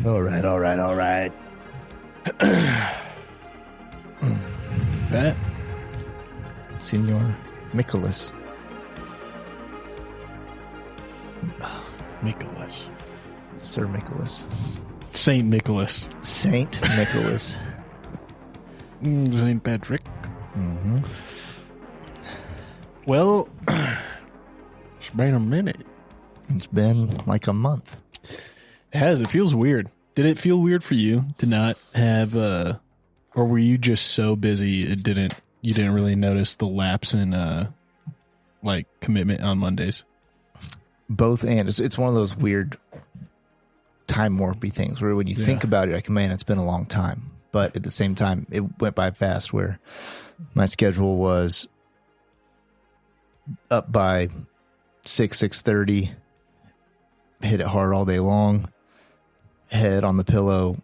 All right. Pat? Senor Nicholas. Nicholas. Sir Nicholas. Saint Nicholas. Saint Nicholas. Saint Patrick. Mm-hmm. Well, it's been a minute. It's been like a month. It has. It feels weird. Did it feel weird for you to not have, or were you just so busy you didn't really notice the lapse in, like, commitment on Mondays? Both, and it's one of those weird time warpy things where when you think about it, like, man, it's been a long time. But at the same time, it went by fast where my schedule was up by 6:30, hit it hard all day long, head on the pillow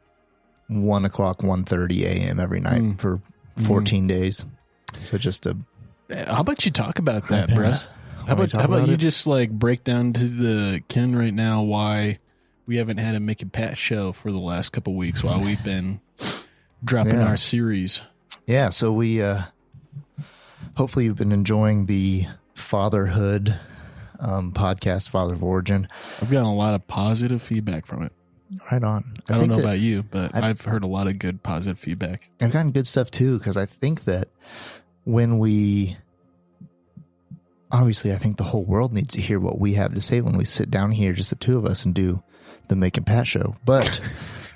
1 o'clock, 1:30 a.m. every night for 14 days. So just a... How about you talk about that, bro? How about you just like break down to the kin right now why we haven't had a Mick and Pat show for the last couple of weeks while we've been dropping our series. Yeah, so we hopefully you've been enjoying the fatherhood podcast, Father of Origin. I've gotten a lot of positive feedback from it. Right on. I don't know about you, but I've heard a lot of good positive feedback. I've gotten good stuff too, because I think that when we... Obviously, I think the whole world needs to hear what we have to say when we sit down here, just the two of us, and do the Mick and Pat show. But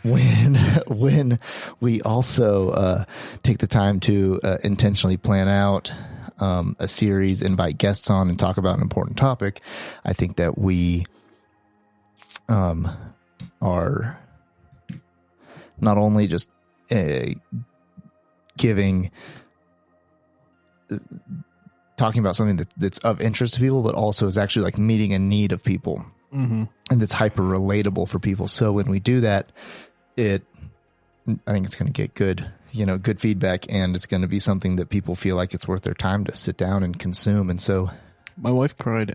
when we also take the time to intentionally plan out a series, invite guests on, and talk about an important topic, I think that we are not only just talking about something that's of interest to people, but also is actually like meeting a need of people, and it's hyper relatable for people. So when we do that, I think it's going to get good feedback, and it's going to be something that people feel like it's worth their time to sit down and consume. And so my wife cried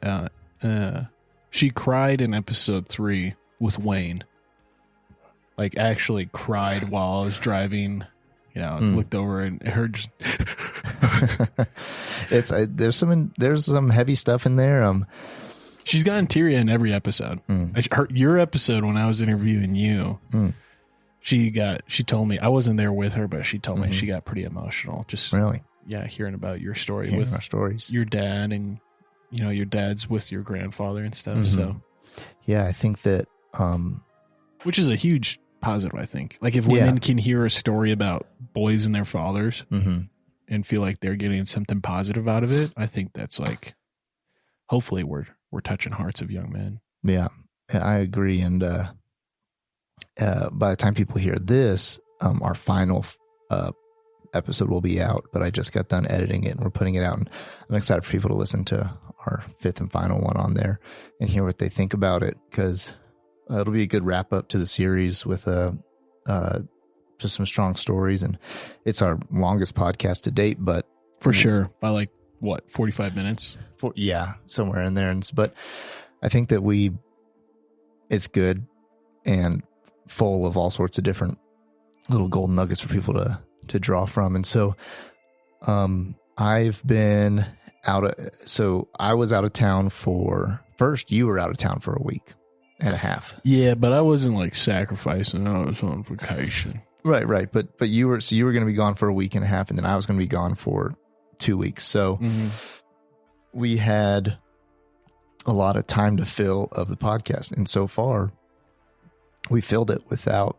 she cried in episode 3 with Wayne, like actually cried while I was driving, looked over and heard just there's some heavy stuff in there. She's gotten teary in every episode. Your episode when I was interviewing you, she told me, I wasn't there with her, but she told me she got pretty emotional. Just really, hearing about your story hearing with our stories, your dad, and your dad's with your grandfather and stuff. So I think that which is a huge positive. I think, like, if women can hear a story about boys and their fathers and feel like they're getting something positive out of it, I think that's like, hopefully we're touching hearts of young men. Yeah, I agree. And by the time people hear this, our final episode will be out, but I just got done editing it and we're putting it out, and I'm excited for people to listen to our 5th and final one on there and hear what they think about it, because it'll be a good wrap up to the series with just some strong stories. And it's our longest podcast to date, but for sure by like 45 minutes, somewhere in there. But I think that it's good and full of all sorts of different little golden nuggets for people to draw from. And so I've been so I was out of town first you were out of town for a week and a half. Yeah, but I wasn't like sacrificing. I was on vacation. Right. But you were going to be gone for a week and a half, and then I was going to be gone for 2 weeks. So we had a lot of time to fill of the podcast, and so far we filled it without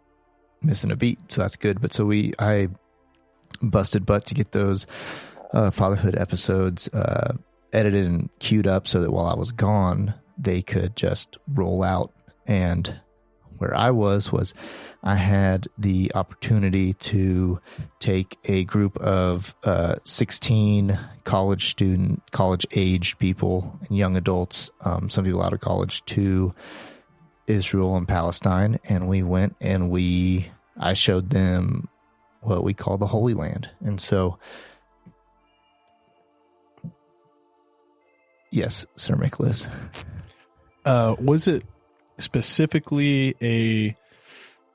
missing a beat. So that's good. But I busted butt to get those fatherhood episodes edited and queued up so that while I was gone, they could just roll out. And where I was I had the opportunity to take a group of 16 college-aged people and young adults, some people out of college, to Israel and Palestine. And we went and I showed them what we call the Holy Land. And so, yes, Sir Nicholas. Was it specifically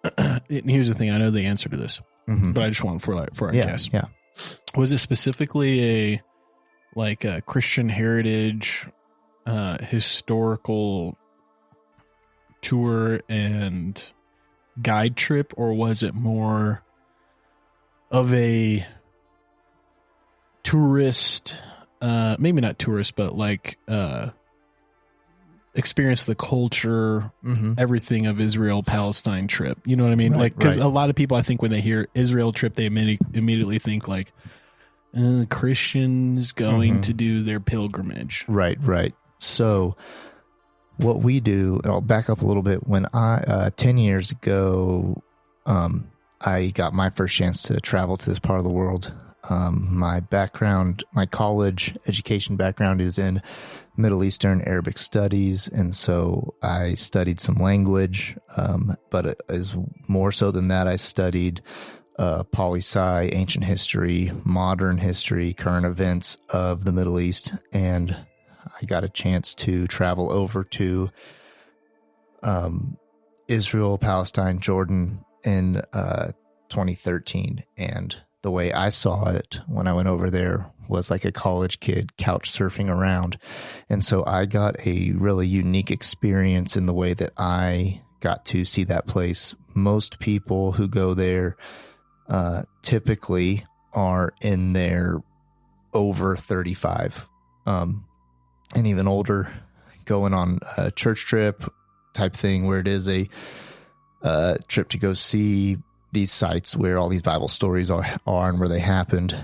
and here's the thing. I know the answer to this, but I just want for our guest. Yeah. Was it specifically a Christian heritage, historical tour and guide trip, or was it more of a tourist, maybe not tourist, but experience the culture, everything of Israel-Palestine trip? You know what I mean? Right, because a lot of people, I think when they hear Israel trip, they immediately think Christians going to do their pilgrimage. Right. So what we do, and I'll back up a little bit. When 10 years ago, I got my first chance to travel to this part of the world. My college education background is in Middle Eastern Arabic studies. And so I studied some language, but it is more so than that. I studied poli-sci, ancient history, modern history, current events of the Middle East. And I got a chance to travel over to Israel, Palestine, Jordan in 2013. And the way I saw it when I went over there was like a college kid couch surfing around. And so I got a really unique experience in the way that I got to see that place. Most people who go there typically are in their over 35 and even older, going on a church trip type thing where it is a trip to go see these sites where all these Bible stories are and where they happened.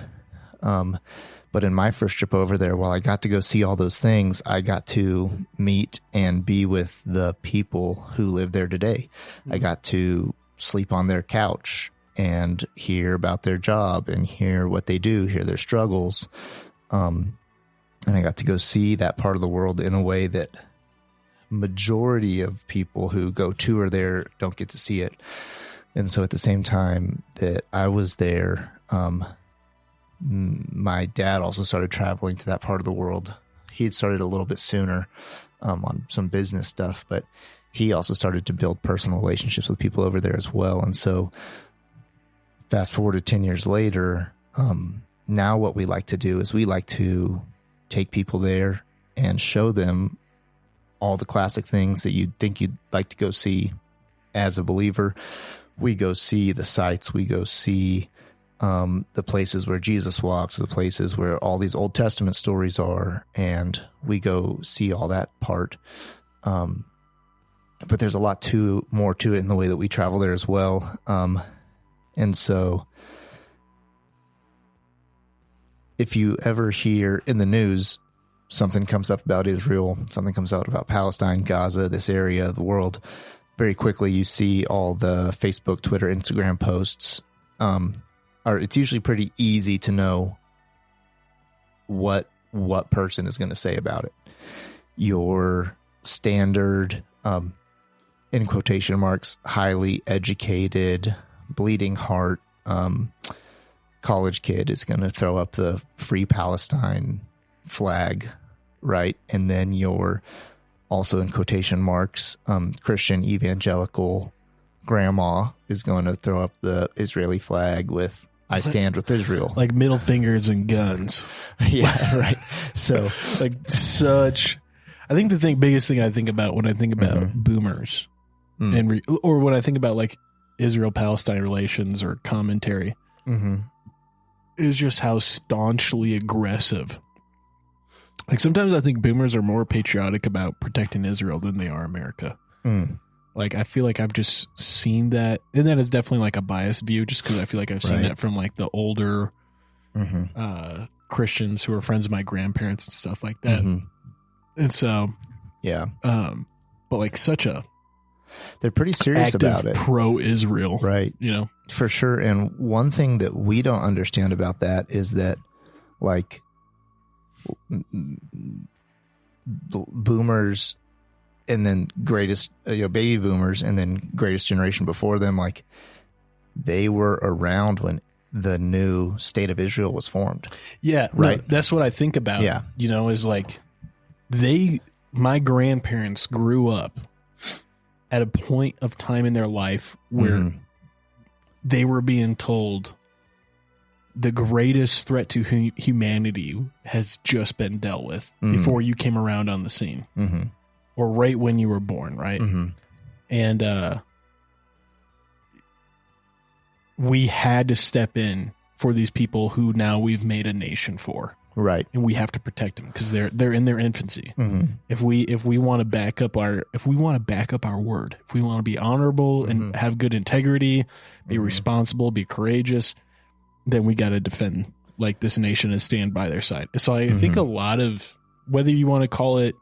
But in my first trip over there, while I got to go see all those things, I got to meet and be with the people who live there today. I got to sleep on their couch and hear about their job and hear what they do, hear their struggles. And I got to go see that part of the world in a way that majority of people who go tour there don't get to see it. And so at the same time that I was there, my dad also started traveling to that part of the world. He had started a little bit sooner on some business stuff, but he also started to build personal relationships with people over there as well. And so fast forward to 10 years later, now what we like to do is we like to take people there and show them all the classic things that you'd think you'd like to go see as a believer. We go see the sites, we go see the places where Jesus walks, the places where all these Old Testament stories are, and we go see all that part. But there's a lot more to it in the way that we travel there as well. And so if you ever hear in the news, something comes up about Israel, something comes out about Palestine, Gaza, this area of the world, very quickly you see all the Facebook, Twitter, Instagram posts. It's usually pretty easy to know what person is going to say about it. Your standard, in quotation marks, highly educated, bleeding heart college kid is going to throw up the Free Palestine flag, right? And then your also in quotation marks Christian evangelical grandma is going to throw up the Israeli flag with "I stand with Israel," like middle fingers and guns. Yeah, right. So I think the biggest thing I think about when I think about boomers or when I think about like Israel-Palestine relations or commentary is just how staunchly aggressive. Like sometimes I think boomers are more patriotic about protecting Israel than they are America. Like I feel like I've just seen that, and that is definitely like a biased view, just because I feel like I've seen that from like the older Christians who are friends of my grandparents and stuff like that. And so, but like they're pretty serious about it. Pro-Israel, right? You know, for sure. And one thing that we don't understand about that is that, like, boomers and then greatest, baby boomers and then greatest generation before them, like they were around when the new state of Israel was formed. Yeah. Right. No, that's what I think about. Yeah. Is like my grandparents grew up at a point of time in their life where they were being told the greatest threat to humanity has just been dealt with before you came around on the scene, or right when you were born, right? And we had to step in for these people who now we've made a nation for, right? And we have to protect them because they're in their infancy. If we want to back up our word, if we want to be honorable and have good integrity, be responsible, be courageous, then we got to defend like this nation and stand by their side. So I think a lot of, whether you want to call it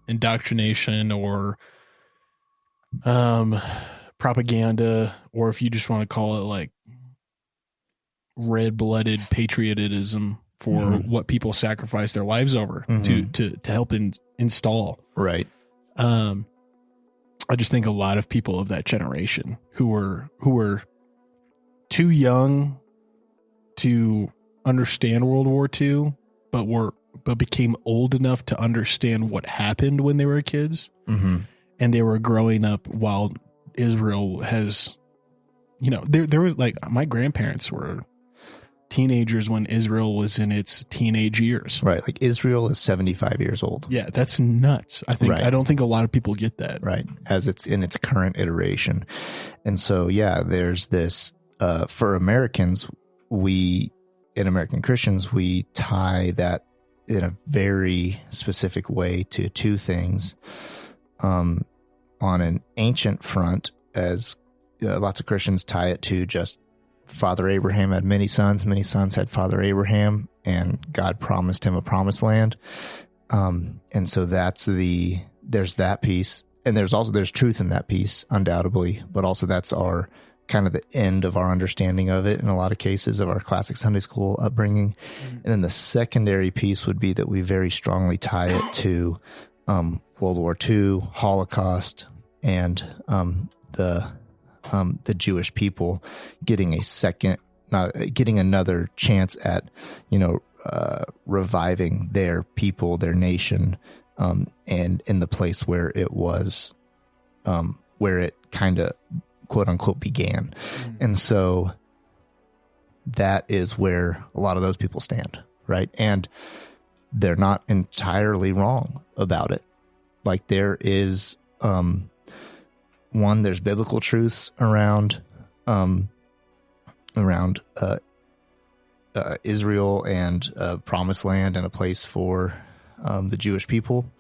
indoctrination or propaganda, or if you just want to call it like red-blooded patriotism for what people sacrifice their lives over to help install. Right. I just think a lot of people of that generation who were too young to understand World War II, but became old enough to understand what happened when they were kids, and they were growing up while Israel has, there was like, my grandparents were teenagers when Israel was in its teenage years. Right. Like Israel is 75 years old. Yeah, that's nuts. I don't think a lot of people get that. Right. As it's in its current iteration. And so, yeah, there's this, for Americans, American Christians, we tie that in a very specific way to two things. On an ancient front, as lots of Christians tie it to just Father Abraham had many sons had Father Abraham, and God promised him a promised land. And so there's that piece. And there's truth in that piece, undoubtedly, but also that's our kind of the end of our understanding of it in a lot of cases of our classic Sunday school upbringing. And then the secondary piece would be that we very strongly tie it to World War II, Holocaust, and the Jewish people getting getting another chance at, reviving their people, their nation, and in the place where it was, where it kind of quote unquote began. And so that is where a lot of those people stand, right? And they're not entirely wrong about it. Like there is, there's biblical truths around Israel and promised land and a place for the Jewish people.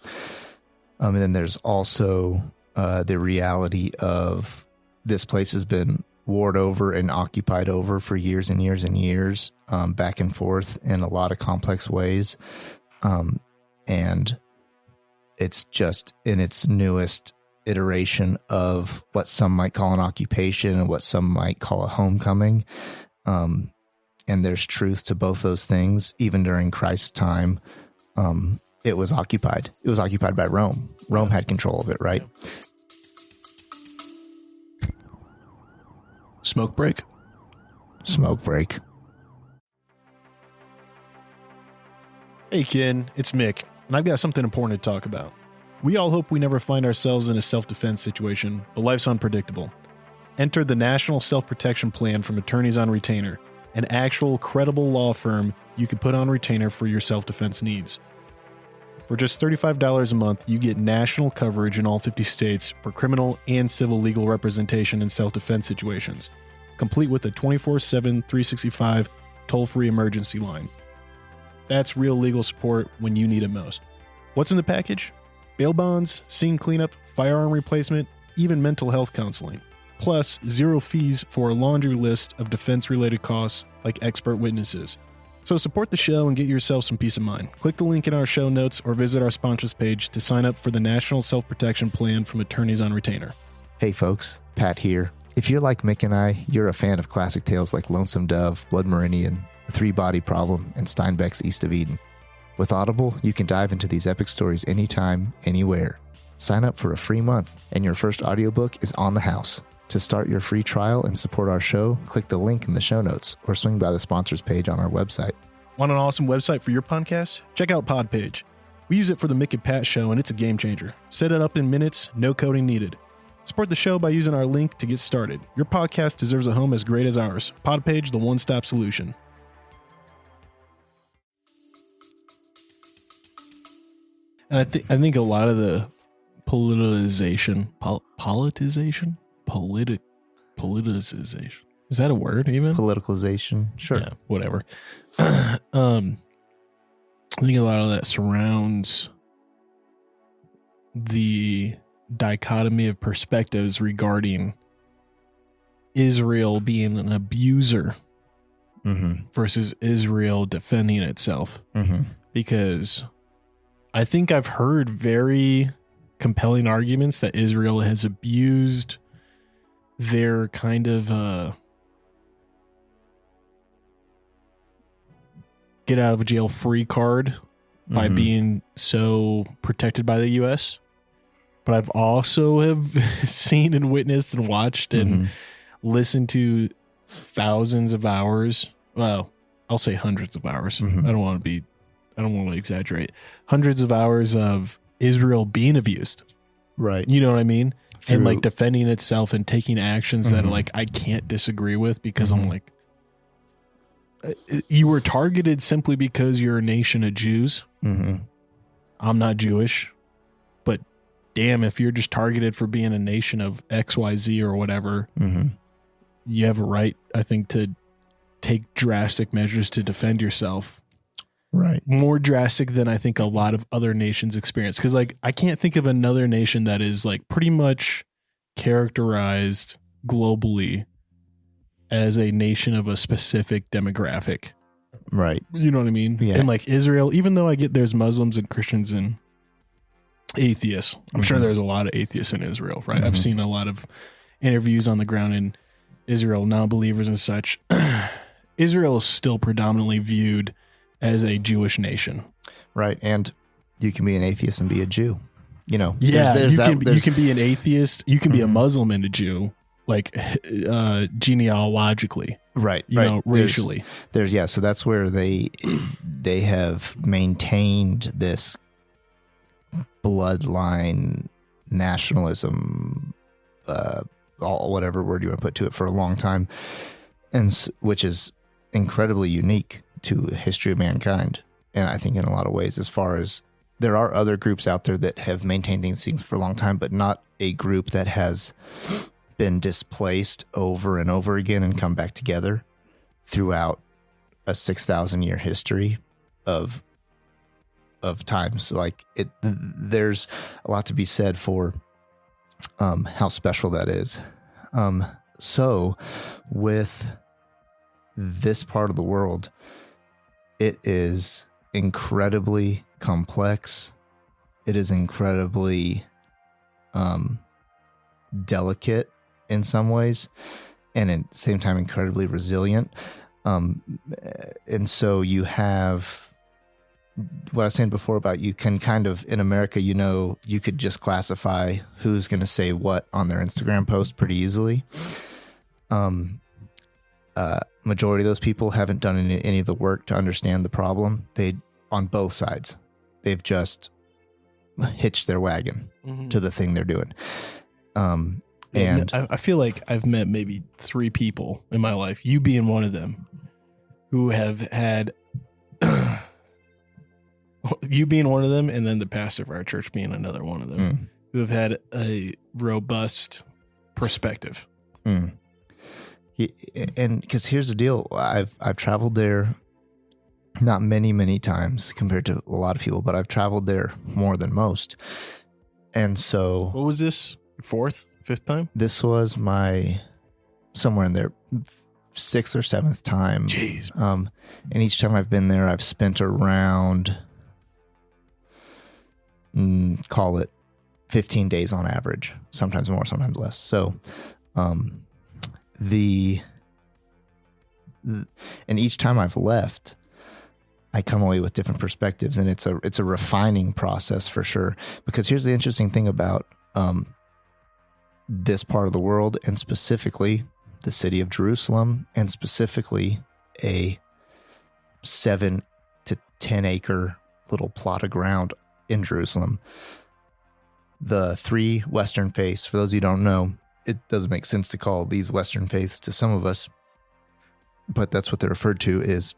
And then there's also the reality of this place has been warred over and occupied over for years and years and years, back and forth in a lot of complex ways. And it's just in its newest iteration of what some might call an occupation and what some might call a homecoming. And there's truth to both those things. Even during Christ's time, it was occupied. It was occupied by Rome. Rome had control of it, right? Smoke break. Smoke break. Hey, Ken, it's Mick, and I've got something important to talk about. We all hope we never find ourselves in a self-defense situation, but life's unpredictable. Enter the National Self-Protection Plan from Attorneys on Retainer, an actual credible law firm you can put on retainer for your self-defense needs. For just $35 a month, you get national coverage in all 50 states for criminal and civil legal representation in self-defense situations, complete with a 24/7, 365 toll-free emergency line. That's real legal support when you need it most. What's in the package? Bail bonds, scene cleanup, firearm replacement, even mental health counseling. Plus, 0 fees for a laundry list of defense-related costs like expert witnesses. So support the show and get yourself some peace of mind. Click the link in our show notes or visit our sponsors page to sign up for the National Self-Protection Plan from Attorneys on Retainer. Hey folks, Pat here. If you're like Mick and I, you're a fan of classic tales like Lonesome Dove, Blood Meridian, The Three-Body Problem, and Steinbeck's East of Eden. With Audible, you can dive into these epic stories anytime, anywhere. Sign up for a free month, and your first audiobook is on the house. To start your free trial and support our show, click the link in the show notes or swing by the sponsors page on our website. Want an awesome website for your podcast? Check out Podpage. We use it for the Mick Pat show, and it's a game changer. Set it up in minutes, no coding needed. Support the show by using our link to get started. Your podcast deserves a home as great as ours. Podpage, the one-stop solution. And I think a lot of the politicization. Is that a word even? Politicalization. Sure. Yeah, whatever. I think a lot of that surrounds the dichotomy of perspectives regarding Israel being an abuser versus Israel defending itself. Because I think I've heard very compelling arguments that Israel has abused their kind of get out of jail free card by being so protected by the U.S. But I've also have seen and witnessed and watched and listened to thousands of hours. Well, I'll say hundreds of hours. I don't want to exaggerate. Hundreds of hours of Israel being abused. Right. You know what I mean? And like defending itself and taking actions that like I can't disagree with because I'm like, you were targeted simply because you're a nation of Jews. I'm not Jewish, but damn, if you're just targeted for being a nation of XYZ or whatever, you have a right, I think, to take drastic measures to defend yourself. Right. More drastic than I think a lot of other nations experience. Because like I can't think of another nation that is like pretty much characterized globally as a nation of a specific demographic. Right. You know what I mean? Yeah. And like Israel, even though I get there's Muslims and Christians and atheists, I'm sure there's a lot of atheists in Israel, right? I've seen a lot of interviews on the ground in Israel, non-believers and such. Israel is still predominantly viewed as a Jewish nation. Right. And you can be an atheist and be a Jew. You know, yeah, you can be an atheist, you can be a Muslim and a Jew, like genealogically, right? You know, racially. There's so that's where they have maintained this bloodline nationalism, whatever word you want to put to it, for a long time, and which is incredibly unique to the history of mankind. And I think in a lot of ways, as far as there are other groups out there that have maintained these things for a long time, but not a group that has been displaced over and over again and come back together throughout a 6,000-year history of times. Like there's a lot to be said for how special that is. So with this part of the world, it is incredibly complex. It is incredibly delicate in some ways, and at the same time incredibly resilient. And so you have what I was saying before about you can kind of, in America, you know, you could just classify who's going to say what on their Instagram post pretty easily. Majority of those people haven't done any of the work to understand the problem. On both sides, they've just hitched their wagon to the thing they're doing. And I feel like I've met maybe 3 people in my life, you being one of them, who have had you being one of them, and then the pastor of our church being another one of them, who have had a robust perspective. And because here's the deal, I've traveled there not many times compared to a lot of people, but I've traveled there more than most. And so, what was this? 4th, 5th time? This was my somewhere in there 6th or 7th time. Jeez. And each time I've been there, I've spent around call it 15 days on average, sometimes more, sometimes less. So, and each time I've left, I come away with different perspectives, and it's a refining process for sure. Because here's the interesting thing about this part of the world, and specifically the city of Jerusalem, and specifically a 7 to 10 acre little plot of ground in Jerusalem. The three Western faiths, for those who don't know, it doesn't make sense to call these Western faiths to some of us, but that's what they're referred to is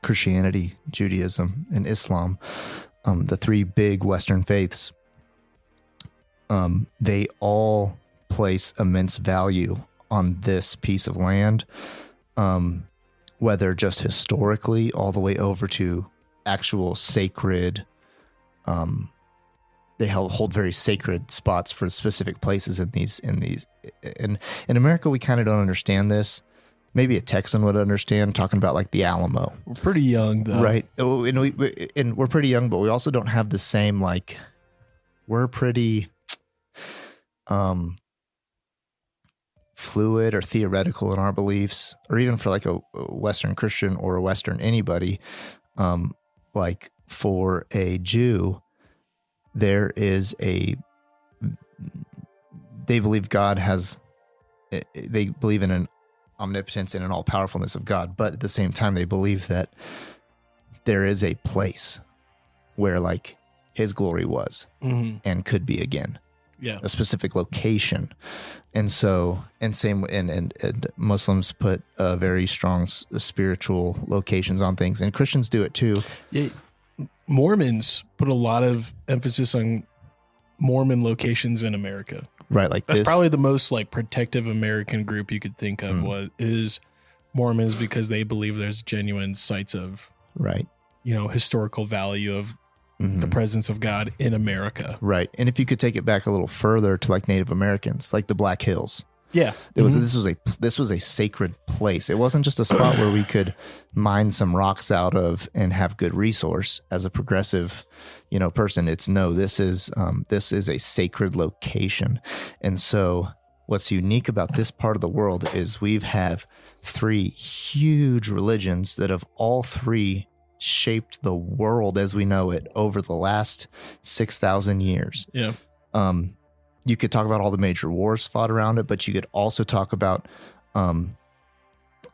Christianity, Judaism, and Islam. The three big Western faiths, they all place immense value on this piece of land, whether just historically all the way over to actual sacred, they hold very sacred spots for specific places in these. In America, we kind of don't understand this. Maybe a Texan would understand, talking about like the Alamo. We're pretty young, though. Right. And we're pretty young, but we also don't have the same, like, we're pretty fluid or theoretical in our beliefs, or even for like a Western Christian or a Western anybody. Like for a Jew, there is they believe they believe in an omnipotence and an all-powerfulness of God, but at the same time, they believe that there is a place where like his glory was and could be again. Yeah. A specific location. And Muslims put very strong spiritual locations on things, and Christians do it too. Yeah. Mormons put a lot of emphasis on Mormon locations in America. Right, like that's probably the most like protective American group you could think of is Mormons, because they believe there's genuine sites of historical value of the presence of God in America. Right, and if you could take it back a little further to like Native Americans, like the Black Hills. Yeah, this was a sacred place. It wasn't just a spot where we could mine some rocks out of and have good resource as a progressive, person. This is a sacred location. And so what's unique about this part of the world is we have three huge religions that have all three shaped the world as we know it over the last 6,000 years. Yeah. You could talk about all the major wars fought around it, but you could also talk about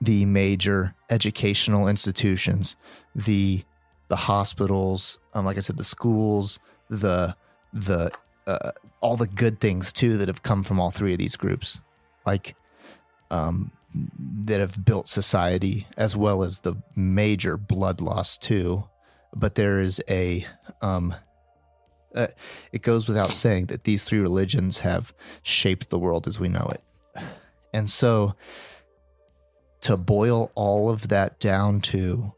the major educational institutions, the hospitals, like I said, the schools, the all the good things too that have come from all three of these groups, like that have built society, as well as the major blood loss too. But there is it goes without saying that these three religions have shaped the world as we know it. And so to boil all of that down to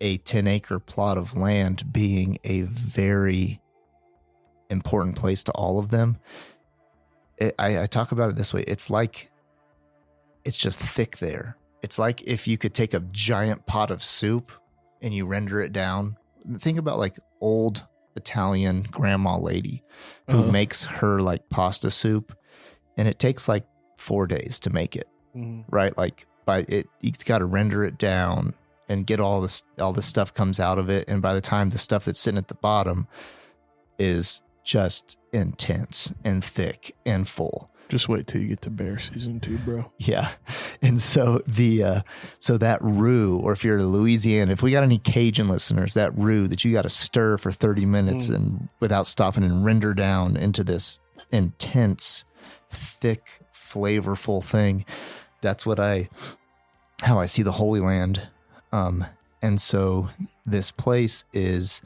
a 10-acre plot of land being a very important place to all of them, I talk about it this way. It's like, it's just thick there. It's like if you could take a giant pot of soup and you render it down. Think about like old Italian grandma lady who makes her like pasta soup, and it takes like 4 days to make it, right? Like you've got to render it down and get all this stuff comes out of it, and by the time the stuff that's sitting at the bottom is just intense and thick and full. Just wait till you get to bear season 2, bro. Yeah. And so so that roux, or if you're in Louisiana, if we got any Cajun listeners, that roux that you got to stir for 30 minutes and without stopping and render down into this intense, thick, flavorful thing. That's how I see the Holy Land. And so this place is,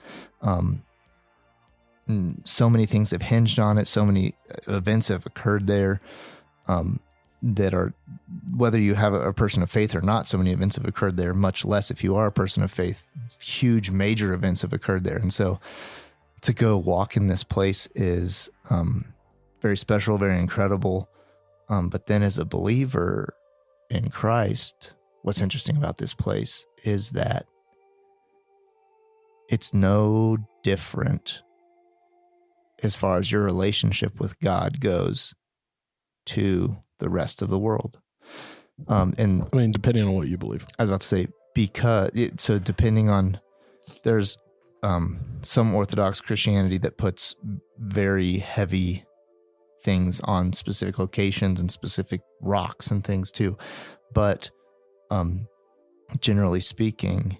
so many things have hinged on it. So many events have occurred there that are, whether you have a person of faith or not, so many events have occurred there, much less if you are a person of faith. Huge major events have occurred there. And so to go walk in this place is very special, very incredible. But then as a believer in Christ, what's interesting about this place is that it's no different as far as your relationship with God goes to the rest of the world. And I mean, depending on what you believe. I was about to say, so depending on, there's some Orthodox Christianity that puts very heavy things on specific locations and specific rocks and things too. But generally speaking,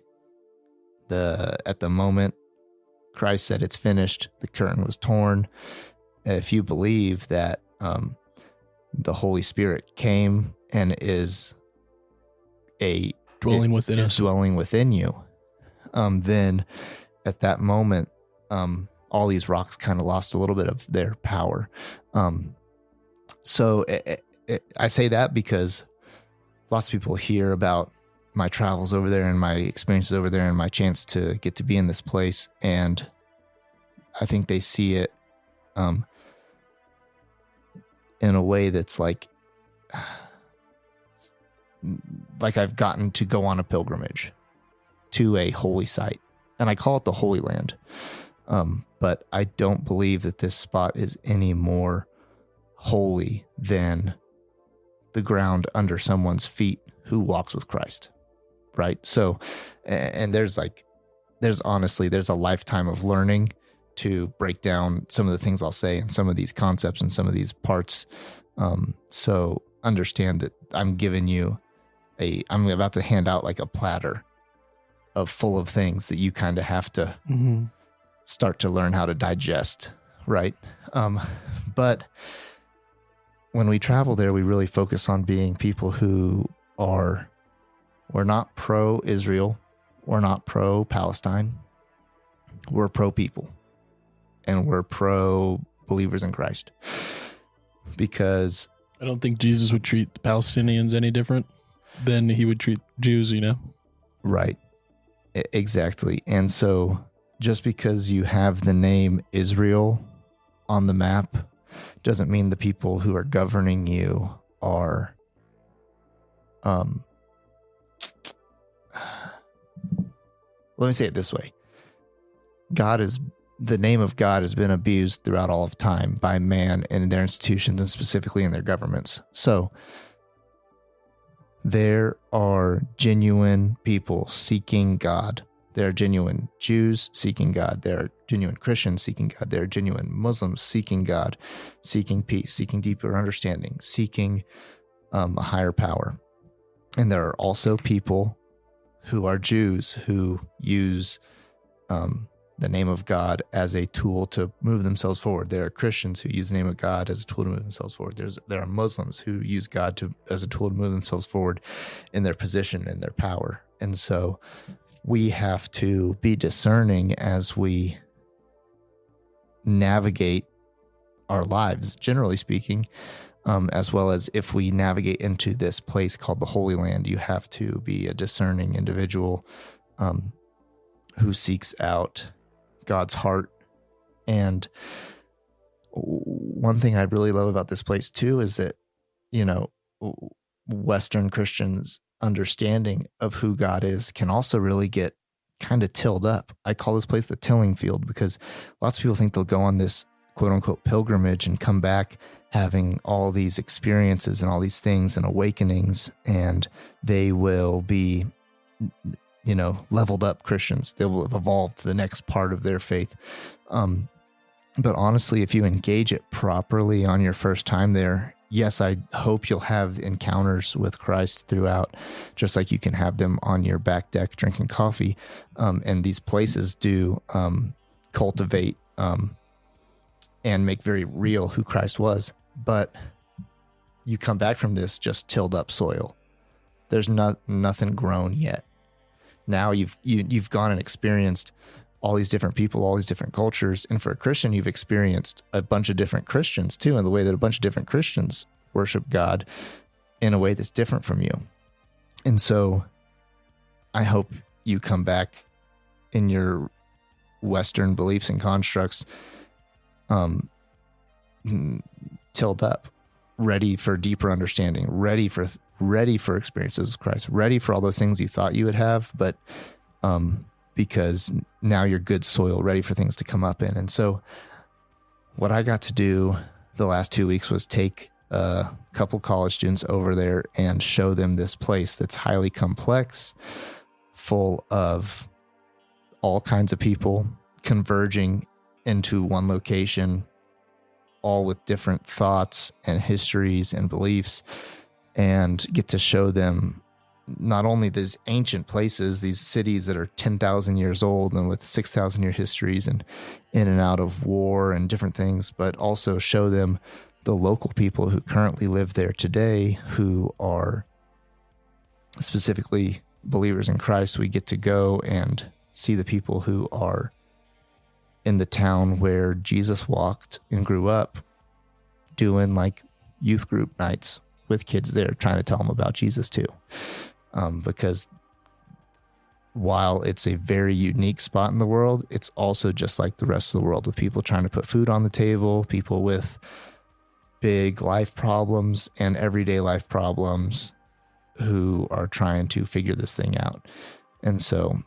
at the moment, Christ said it's finished, the curtain was torn. If you believe that the Holy Spirit came and is dwelling within us, dwelling within you, then at that moment, all these rocks kind of lost a little bit of their power. So I say that because lots of people hear about my travels over there and my experiences over there and my chance to get to be in this place. And I think they see it in a way that's like I've gotten to go on a pilgrimage to a holy site. And I call it the Holy Land. But I don't believe that this spot is any more holy than the ground under someone's feet who walks with Christ. Right. So, and there's honestly a lifetime of learning to break down some of the things I'll say and some of these concepts and some of these parts. So understand that I'm giving you I'm about to hand out like a platter full of things that you kind of have to start to learn how to digest. Right. But when we travel there, we really focus on being people who we're not pro-Israel. We're not pro-Palestine. We're pro-people. And we're pro-believers in Christ. Because I don't think Jesus would treat the Palestinians any different than he would treat Jews, you know? Right. Exactly. And so just because you have the name Israel on the map doesn't mean the people who are governing you are let me say it this way. The name of God has been abused throughout all of time by man and their institutions and specifically in their governments. So there are genuine people seeking God. There are genuine Jews seeking God. There are genuine Christians seeking God. There are genuine Muslims seeking God, seeking peace, seeking deeper understanding, seeking a higher power. And there are also people who are Jews who use the name of God as a tool to move themselves forward. There are Christians who use the name of God as a tool to move themselves forward. There are Muslims who use God as a tool to move themselves forward in their position and their power. And so we have to be discerning as we navigate our lives, generally speaking, as well as if we navigate into this place called the Holy Land. You have to be a discerning individual who seeks out God's heart. And one thing I really love about this place too is that, Western Christians' understanding of who God is can also really get kind of tilled up. I call this place the tilling field because lots of people think they'll go on this quote unquote pilgrimage and come back having all these experiences and all these things and awakenings, and they will be, leveled up Christians. They will have evolved to the next part of their faith. But honestly, if you engage it properly on your first time there, yes, I hope you'll have encounters with Christ throughout, just like you can have them on your back deck drinking coffee. And these places do cultivate and make very real who Christ was. But you come back from this just tilled up soil. There's nothing grown yet. Now you've gone and experienced all these different people, all these different cultures. And for a Christian, you've experienced a bunch of different Christians too, and the way that a bunch of different Christians worship God in a way that's different from you. And so I hope you come back in your Western beliefs and constructs, tilled up, ready for deeper understanding, ready for experiences of Christ, ready for all those things you thought you would have, but because now you're good soil, ready for things to come up in. And so what I got to do the last 2 weeks was take a couple college students over there and show them this place that's highly complex, full of all kinds of people converging into one location, all with different thoughts and histories and beliefs, and get to show them not only these ancient places, these cities that are 10,000 years old and with 6,000 year histories and in and out of war and different things, but also show them the local people who currently live there today, who are specifically believers in Christ. We get to go and see the people who are in the town where Jesus walked and grew up, doing like youth group nights with kids there, trying to tell them about Jesus too. Because while it's a very unique spot in the world, it's also just like the rest of the world, with people trying to put food on the table, people with big life problems and everyday life problems who are trying to figure this thing out. And so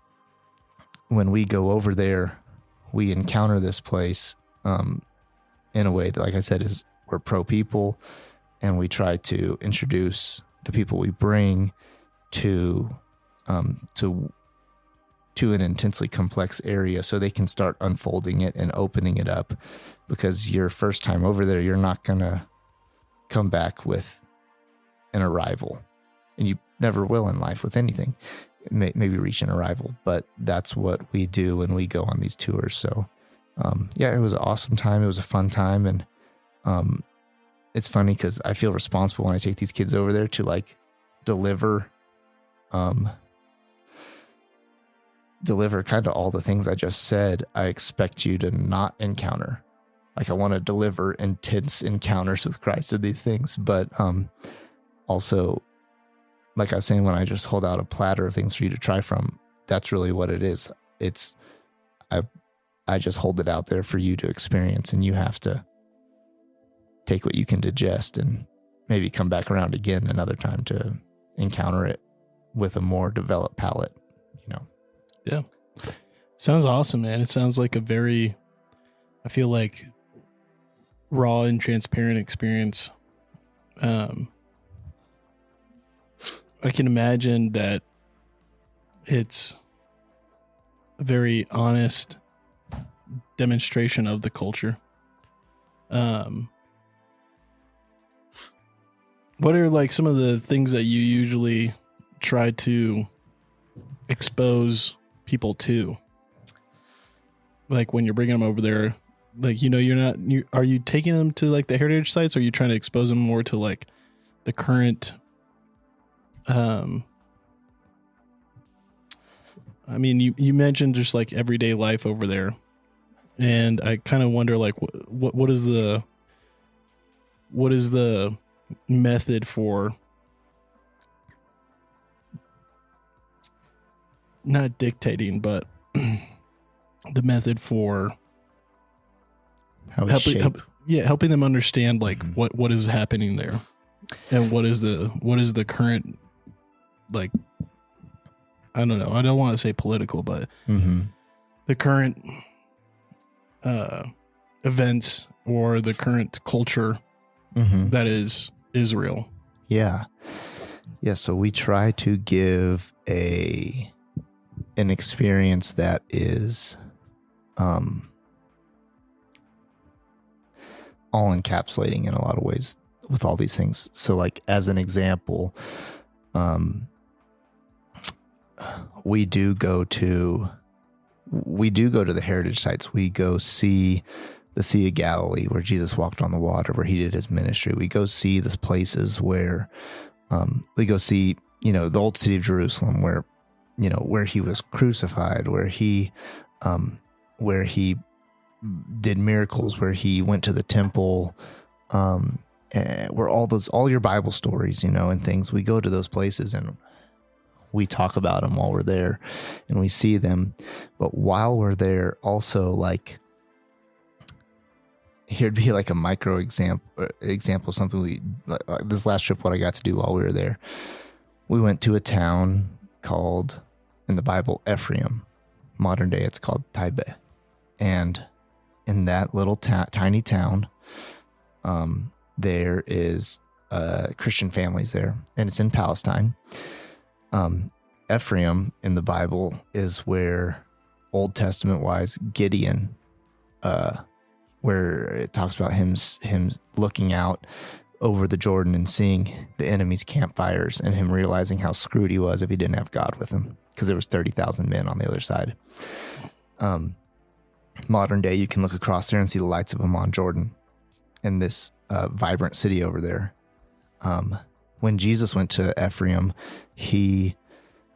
when we go over there, we encounter this place in a way that, like I said, is we're pro people, and we try to introduce the people we bring to an intensely complex area so they can start unfolding it and opening it up. Because your first time over there, you're not going to come back with an arrival, and you never will in life with anything. Maybe reach an arrival, but that's what we do when we go on these tours. So, it was an awesome time. It was a fun time. And it's funny because I feel responsible when I take these kids over there to like deliver kind of all the things I just said I expect you to not encounter. Like, I want to deliver intense encounters with Christ and these things, but also, like I was saying, when I just hold out a platter of things for you to try from, that's really what it is. I just hold it out there for you to experience, and you have to take what you can digest and maybe come back around again another time to encounter it with a more developed palate, you know? Yeah. Sounds awesome, man. It sounds like I feel like, raw and transparent experience. I can imagine that it's a very honest demonstration of the culture. What are like some of the things that you usually try to expose people to? Like when you're bringing them over there, like, you know, are you taking them to like the heritage sites, or are you trying to expose them more to like the current, I mean, you mentioned just like everyday life over there, and I kind of wonder like what is the method for not dictating, but the method for helping them understand like what is happening there, and what is the current, like, I don't know, I don't want to say political, but the current events or the current culture that is Israel. Yeah. So we try to give an experience that is all encapsulating in a lot of ways with all these things. So like, as an example, we do go to the heritage sites. We go see the Sea of Galilee, where Jesus walked on the water, where he did his ministry. We go see these places where we go see, you know, the old city of Jerusalem, where, you know, where he was crucified, where he did miracles, where he went to the temple, where all your Bible stories, you know, and things. We go to those places and we talk about them while we're there, and we see them. But while we're there, also, like, here'd be like a micro example, something this last trip, what I got to do while we were there. We went to a town called, in the Bible, Ephraim. Modern day, it's called Taibe. And in that little tiny town, there is Christian families there, and it's in Palestine. Ephraim in the Bible is where, Old Testament wise, Gideon, where it talks about him looking out over the Jordan and seeing the enemy's campfires and him realizing how screwed he was if he didn't have God with him, because there was 30,000 men on the other side. Modern day, you can look across there and see the lights of Amman, Jordan, and this vibrant city over there. When Jesus went to Ephraim,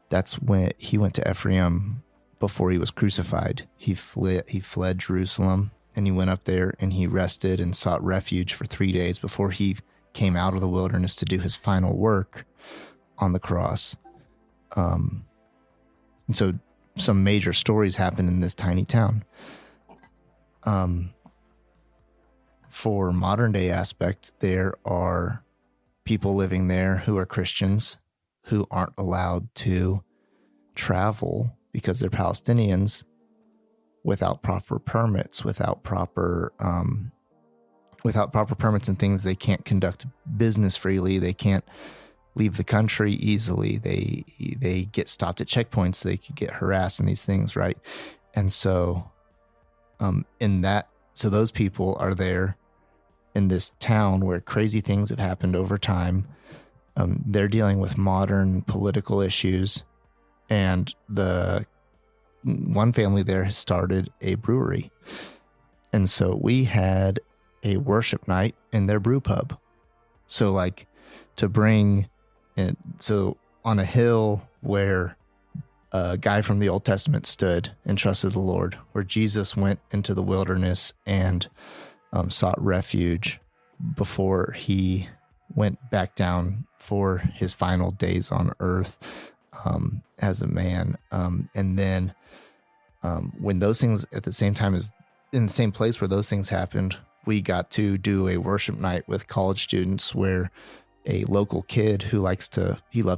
that's when he went to Ephraim before he was crucified. He fled Jerusalem, and he went up there and he rested and sought refuge for 3 days before he came out of the wilderness to do his final work on the cross. And so some major stories happen in this tiny town. For modern day aspect, there are people living there who are Christians who aren't allowed to travel because they're Palestinians without proper permits, without proper permits and things. They can't conduct business freely. They can't leave the country easily. They get stopped at checkpoints. They could get harassed and these things, right? And so, so those people are there in this town where crazy things have happened over time. They're dealing with modern political issues, and the one family there has started a brewery. And so we had a worship night in their brew pub. So like to bring in, so on a hill where a guy from the Old Testament stood and trusted the Lord, where Jesus went into the wilderness and sought refuge before he went back down for his final days on earth as a man. And then when those things at the same time as in the same place where those things happened, we got to do a worship night with college students where a local kid who loves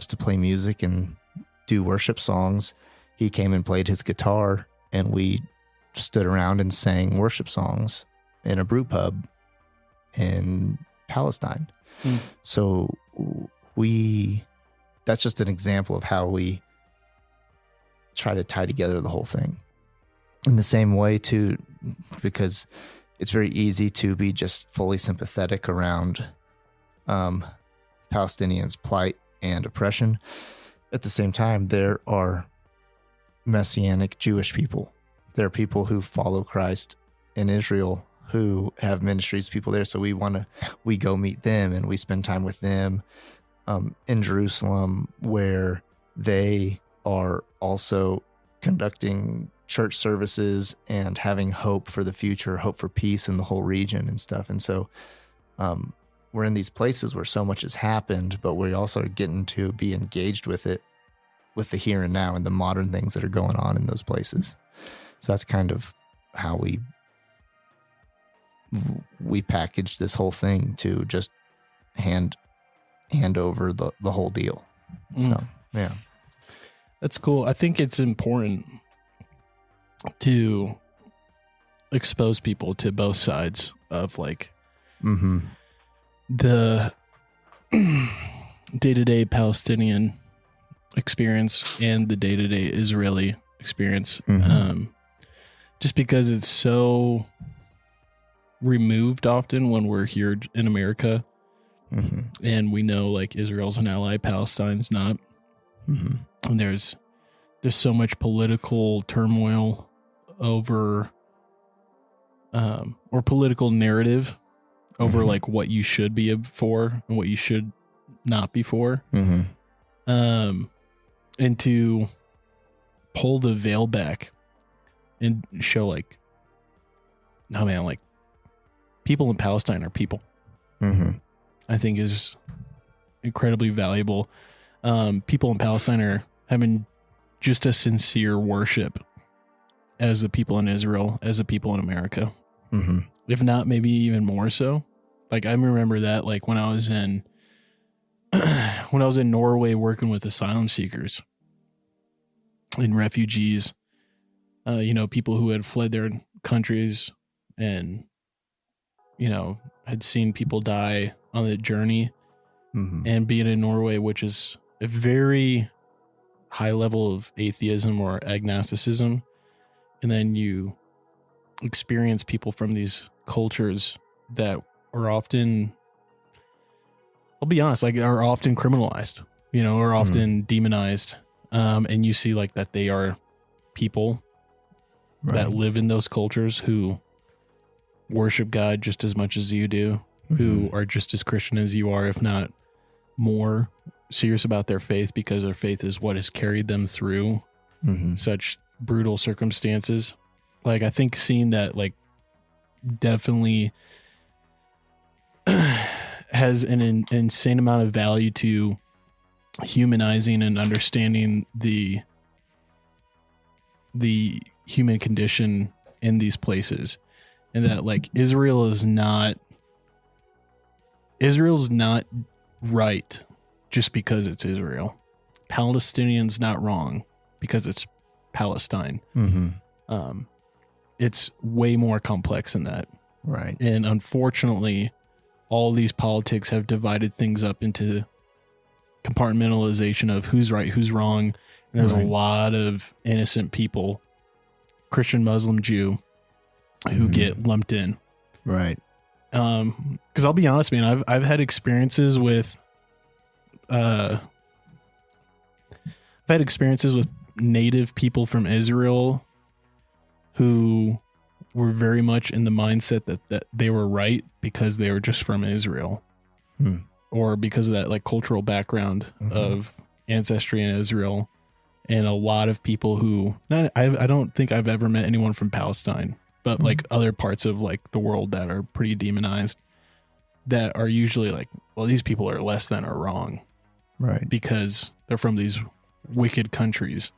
to play music and do worship songs, he came and played his guitar, and we stood around and sang worship songs in a brew pub in Palestine. So that's just an example of how we try to tie together the whole thing. In the same way too, because it's very easy to be just fully sympathetic around Palestinians' plight and oppression. At the same time, there are Messianic Jewish people. There are people who follow Christ in Israel who have ministries, people there. So we go meet them and we spend time with them in Jerusalem, where they are also conducting church services and having hope for the future, hope for peace in the whole region and stuff. And so we're in these places where so much has happened, but we also are getting to be engaged with it, with the here and now and the modern things that are going on in those places. So that's kind of how we packaged this whole thing to just hand over the whole deal. So, yeah. That's cool. I think it's important to expose people to both sides of like the day-to-day Palestinian experience and the day-to-day Israeli experience. Just because it's so removed often when we're here in America, and we know like Israel's an ally, Palestine's not. And there's so much political turmoil over or political narrative over like what you should be for and what you should not be for. And to pull the veil back and show like, oh man, like people in Palestine are people, I think is incredibly valuable. People in Palestine are having just as sincere worship as the people in Israel, as the people in America. If not, maybe even more so. Like I remember that like when I was in Norway working with asylum seekers and refugees, people who had fled their countries and, had seen people die on the journey, and being in Norway, which is a very high level of atheism or agnosticism. And then you experience people from these cultures that are often I'll be honest, like are often criminalized, or often demonized. And you see like that they are people that live in those cultures who worship God just as much as you do, who are just as Christian as you are, if not more serious about their faith, because their faith is what has carried them through such brutal circumstances. Like, I think seeing that, like, definitely has an insane amount of value to humanizing and understanding the human condition in these places, and that like Israel's not right just because it's Israel. Palestinian's not wrong because it's Palestine. It's way more complex than that. Right. And unfortunately, all these politics have divided things up into compartmentalization of who's right, who's wrong. And there's a lot of innocent people, Christian, Muslim, Jew, who get lumped in. Right. Because I'll be honest, man, I've had experiences with native people from Israel who were very much in the mindset that they were right because they were just from Israel, or because of that like cultural background of ancestry in Israel. And a lot of people who, I don't think I've ever met anyone from Palestine, but like other parts of like the world that are pretty demonized, that are usually like, well, these people are less than or wrong, right? Because they're from these wicked countries.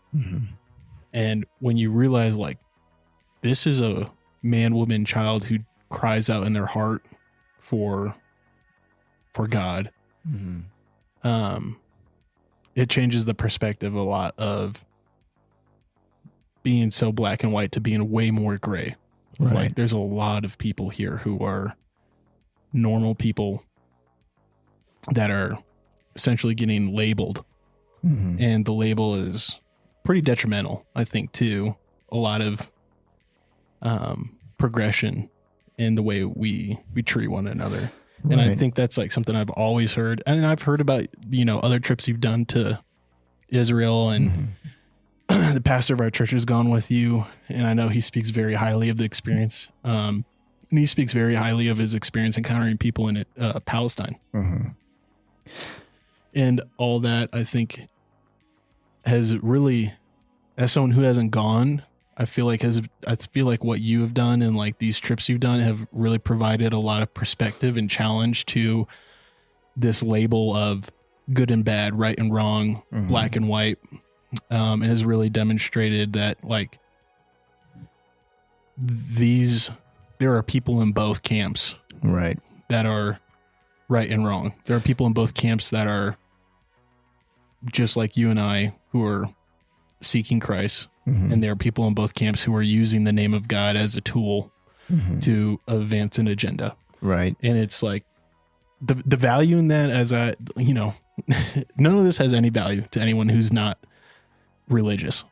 And when you realize like this is a man, woman, child who cries out in their heart for God, it changes the perspective a lot of being so black and white to being way more gray. Right. Like there's a lot of people here who are normal people that are essentially getting labeled, and the label is pretty detrimental, I think, to a lot of progression in the way we treat one another. And I think that's like something I've always heard. And I've heard about, other trips you've done to Israel, and the pastor of our church has gone with you. And I know he speaks very highly of the experience. And he speaks very highly of his experience encountering people in Palestine. And all that, I think, has really, as someone who hasn't gone, I feel like what you have done and like these trips you've done have really provided a lot of perspective and challenge to this label of good and bad, right and wrong, black and white. And has really demonstrated that like there are people in both camps, right, that are right and wrong. There are people in both camps that are just like you and I, who are seeking Christ. And there are people in both camps who are using the name of God as a tool to advance an agenda. Right. And it's like the value in that, as none of this has any value to anyone who's not religious.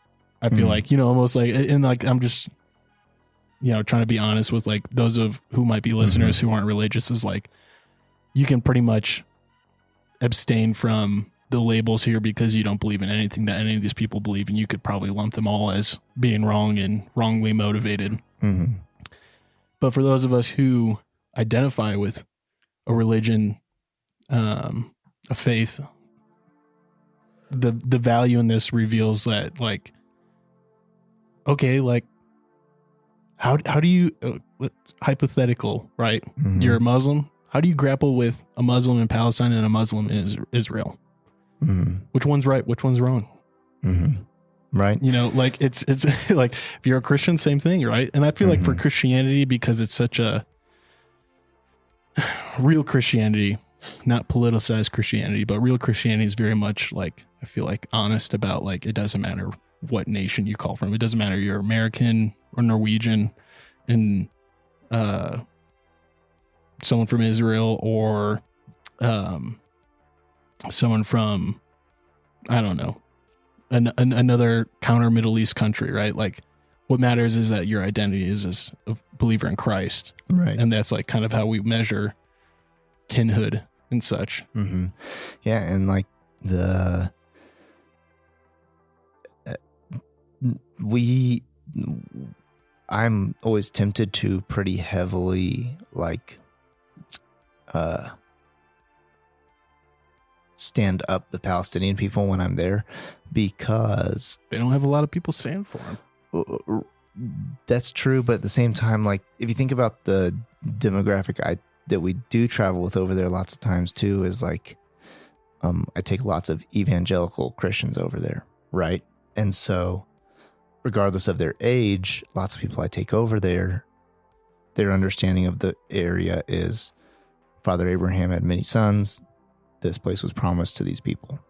I feel like, almost like, and like, I'm just, trying to be honest with like those of who might be listeners who aren't religious, is like, you can pretty much abstain from the labels here because you don't believe in anything that any of these people believe, and you could probably lump them all as being wrong and wrongly motivated. But for those of us who identify with a religion, a faith, the value in this reveals that like, okay, like how do you hypothetical, right? You're a Muslim. How do you grapple with a Muslim in Palestine and a Muslim in Israel? Which one's right? Which one's wrong? Right. Like it's like if you're a Christian, same thing, right? And I feel like for Christianity, because it's such a real Christianity, not politicized Christianity, but real Christianity is very much like, I feel like, honest about like, it doesn't matter what nation you call from. It doesn't matter you're American or Norwegian and someone from Israel or someone from, I don't know, another counter Middle East country, right? Like what matters is that your identity is as a believer in Christ. Right. And that's like kind of how we measure kinhood and such. Mm-hmm. Yeah, and like I'm always tempted to pretty heavily like stand up the Palestinian people when I'm there, because they don't have a lot of people stand for them. That's true, but at the same time, like if you think about the demographic that we do travel with over there, lots of times too, is like I take lots of evangelical Christians over there, right? And so, regardless of their age, lots of people I take over there, their understanding of the area is Father Abraham had many sons. This place was promised to these people.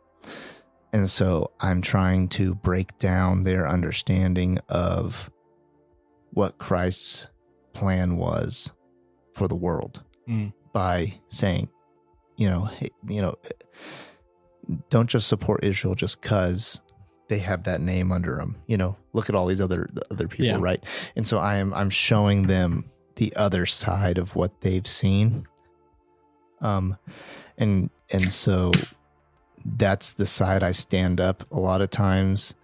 And so I'm trying to break down their understanding of what Christ's plan was for the world by saying, hey, don't just support Israel just because they have that name under them. Look at all these other people, right? And so I'm showing them the other side of what they've seen. And so that's the side I stand up a lot of times,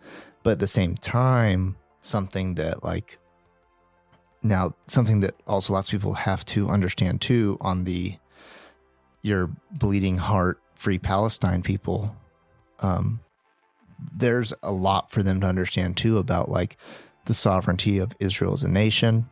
but at the same time, something that also lots of people have to understand too, on your bleeding heart, free Palestine people, there's a lot for them to understand too about like the sovereignty of Israel as a nation.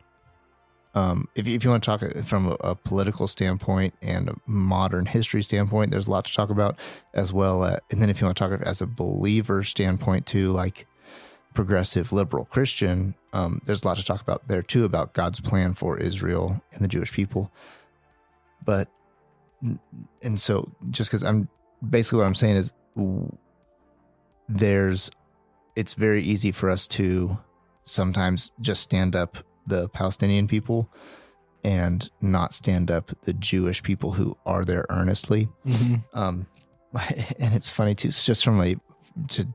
If you want to talk from a political standpoint and a modern history standpoint, there's a lot to talk about as well. And then if you want to talk as a believer standpoint too, like progressive, liberal Christian, there's a lot to talk about there too, about God's plan for Israel and the Jewish people. And so just because basically what I'm saying is it's very easy for us to sometimes just stand up the Palestinian people and not stand up the Jewish people who are there earnestly. Mm-hmm. And it's funny too, it's just to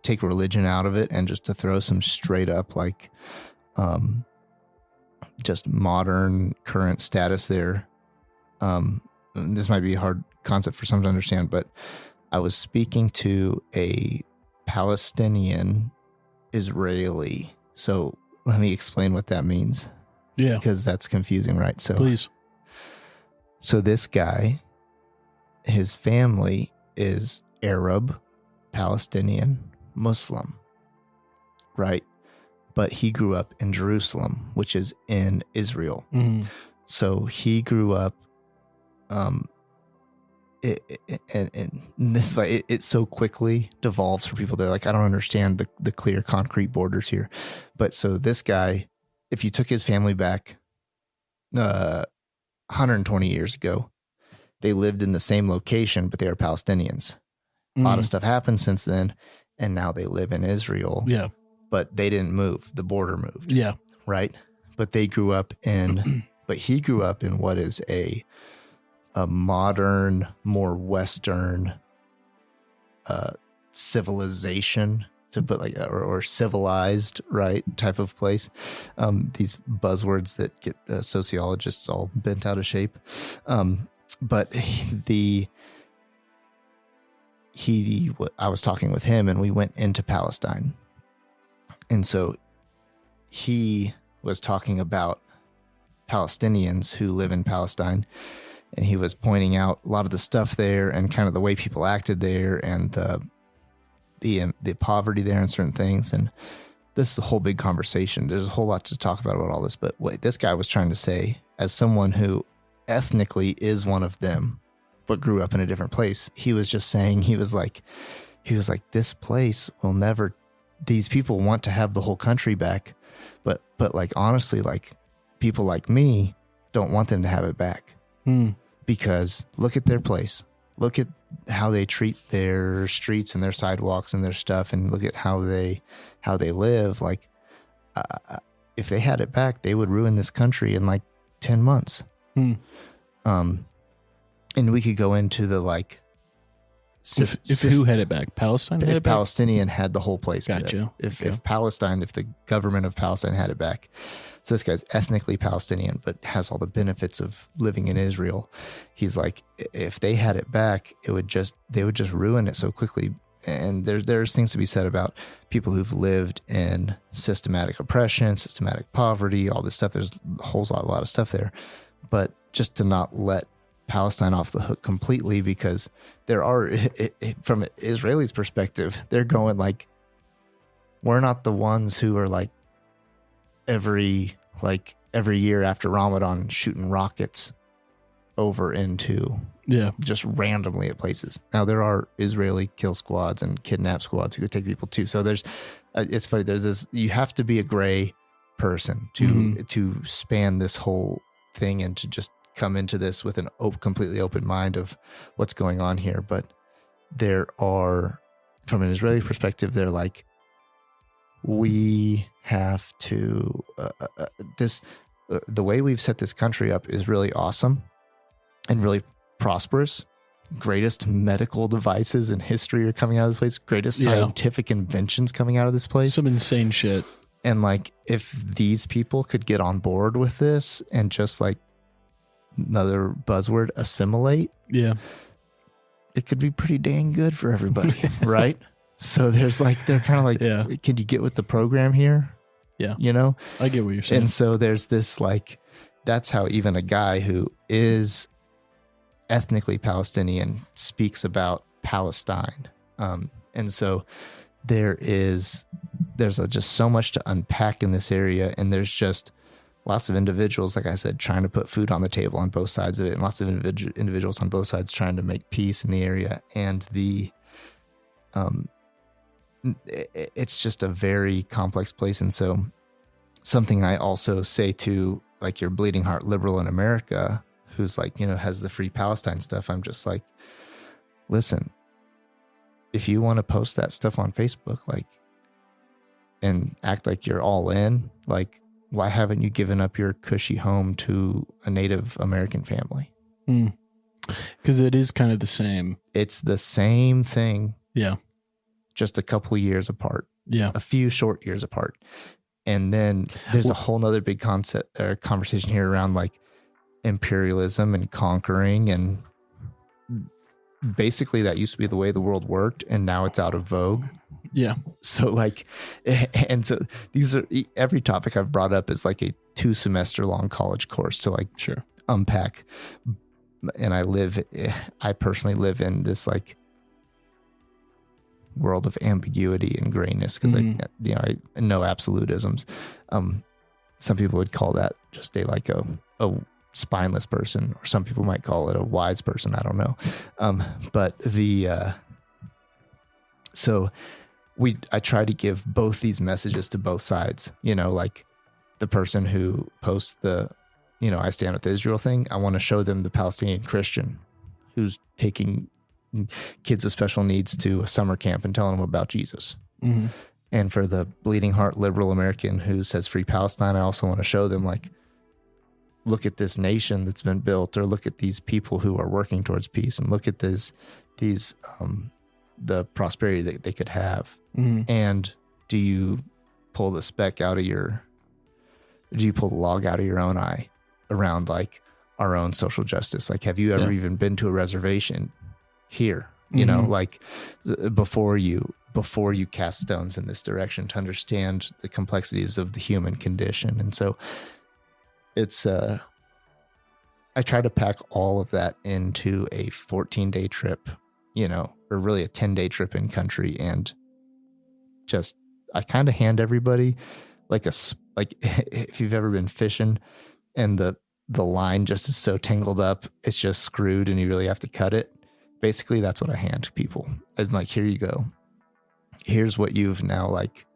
take religion out of it and just to throw some straight up like just modern current status there. This might be a hard concept for some to understand, but I was speaking to a Palestinian-Israeli. So let me explain what that means. Yeah. Because that's confusing, right? So please. So this guy, his family is Arab, Palestinian, Muslim, right? But he grew up in Jerusalem, which is in Israel. Mm-hmm. So he grew up, and this is why it so quickly devolves for people that like, I don't understand the clear concrete borders here. But so this guy, if you took his family back 120 years ago, they lived in the same location, but they are Palestinians. A lot of stuff happened since then, and now they live in Israel. Yeah. But they didn't move. The border moved. Yeah. Right? But they grew up but he grew up in what is a modern, more Western civilization, to put like, or civilized, right, type of place. These buzzwords that get sociologists all bent out of shape. But I was talking with him and we went into Palestine. And so he was talking about Palestinians who live in Palestine, and he was pointing out a lot of the stuff there and kind of the way people acted there and the poverty there and certain things. And this is a whole big conversation. There's a whole lot to talk about all this, but what this guy was trying to say, as someone who ethnically is one of them, but grew up in a different place, he was just saying, he was like, this place will never, these people want to have the whole country back, but like, honestly, like people like me don't want them to have it back. Because look at their place. Look at how they treat their streets and their sidewalks and their stuff, and look at how they live. Like, if they had it back, they would ruin this country in like 10 months. And we could go into the like who had it back? Palestine had it back? Palestinian had the whole place. Gotcha. If the government of Palestine had it back. So this guy's ethnically Palestinian, but has all the benefits of living in Israel. He's like, if they had it back, they would just ruin it so quickly. And there's things to be said about people who've lived in systematic oppression, systematic poverty, all this stuff. There's a lot of stuff there. But just to not let Palestine off the hook completely, because there are, from Israelis' perspective, they're going like, we're not the ones who are like every year after Ramadan shooting rockets over into just randomly at places. Now there are Israeli kill squads and kidnap squads who could take people too. So there's it's funny, there's this, you have to be a gray person to span this whole thing and to just come into this with an completely open mind of what's going on here. But there are, from an Israeli perspective, they're like, we have to the way we've set this country up is really awesome and really prosperous. Greatest medical devices in history are coming out of this place. Greatest scientific inventions coming out of this place. Some insane shit. And like, if these people could get on board with this and just like, another buzzword, assimilate, it could be pretty dang good for everybody. Right? So they're kind of like, can you get with the program here? Yeah. You know? I get what you're saying. And so there's this like, that's how even a guy who is ethnically Palestinian speaks about Palestine. And so there's just so much to unpack in this area. And there's just lots of individuals, like I said, trying to put food on the table on both sides of it, and lots of individuals on both sides trying to make peace in the area. And it's just a very complex place. And so something I also say to like your bleeding heart liberal in America, who's like, has the free Palestine stuff, I'm just like, listen, if you want to post that stuff on Facebook, like, and act like you're all in, like, why haven't you given up your cushy home to a Native American family? Because it is kind of the same. It's the same thing. Yeah. Just a couple of years apart. Yeah. A few short years apart. And then there's a whole nother big concept or conversation here around like imperialism and conquering. And basically that used to be the way the world worked. And now it's out of vogue. Yeah. So like, and so these are, every topic I've brought up is like a 2-semester long college course to like unpack. And I personally live in this like world of ambiguity and grayness because I know absolutisms. Some people would call that just a spineless person, or some people might call it a wise person. I don't know. But so I try to give both these messages to both sides, like the person who posts the, I stand with Israel thing. I want to show them the Palestinian Christian who's taking kids with special needs to a summer camp and telling them about Jesus. Mm-hmm. And for the bleeding heart liberal American who says free Palestine, I also want to show them like, look at this nation that's been built, or look at these people who are working towards peace, and look at these the prosperity that they could have. Mm-hmm. And do you pull the log out of your own eye around like our own social justice? Like, have you ever even been to a reservation here, like before you cast stones in this direction to understand the complexities of the human condition? And so it's, I try to pack all of that into a 14-day trip, or really a 10-day trip in country. And just, I kind of hand everybody like if you've ever been fishing and the line just is so tangled up, it's just screwed and you really have to cut it. Basically, that's what I hand to people. I'm like, here you go. Here's what you've now like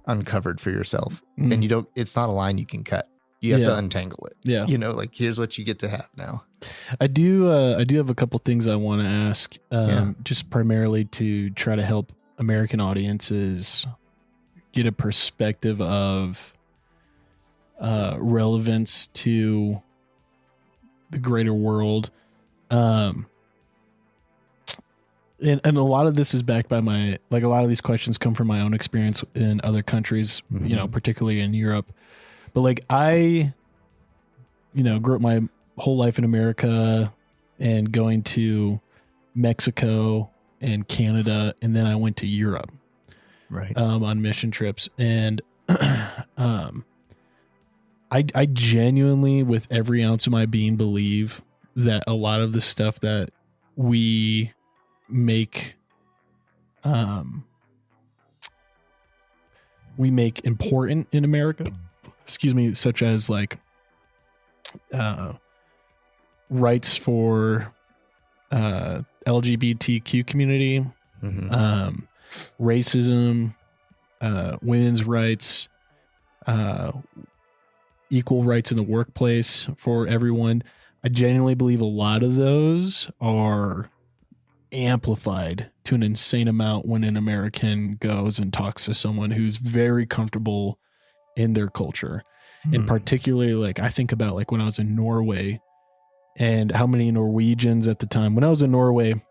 uncovered for yourself. And it's not a line you can cut. You have to untangle it. Yeah. Like, here's what you get to have now. I do have a couple things I want to ask, just primarily to try to help American audiences get a perspective of relevance to the greater world. And a lot of this is backed by a lot of these questions come from my own experience in other countries, particularly in Europe. But like I, grew up my whole life in America and going to Mexico and Canada. And then I went to Europe, right, on mission trips. And, I genuinely, with every ounce of my being, believe that a lot of the stuff that we make important in America, such as like rights for LGBTQ community, racism, women's rights, equal rights in the workplace for everyone. I genuinely believe a lot of those are amplified to an insane amount when an American goes and talks to someone who's very comfortable in their culture. And particularly, like, I think about like when I was in Norway and how many Norwegians at the time, when I was in Norway,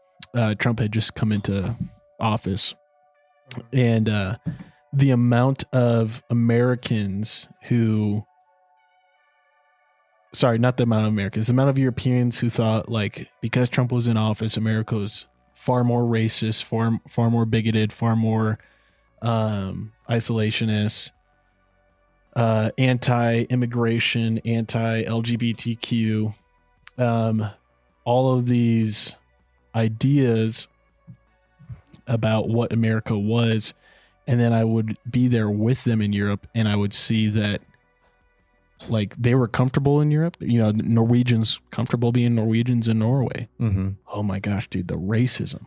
Trump had just come into office, and the amount of Americans who, sorry, not the amount of Americans, the amount of Europeans who thought like, because Trump was in office, America was far more racist, far more bigoted, far more isolationist, anti-immigration, anti-LGBTQ, all of these ideas about what America was. And then I would be there with them in Europe, and I would see that like they were comfortable in Europe, Norwegians comfortable being Norwegians in Norway. Oh my gosh, dude, the racism.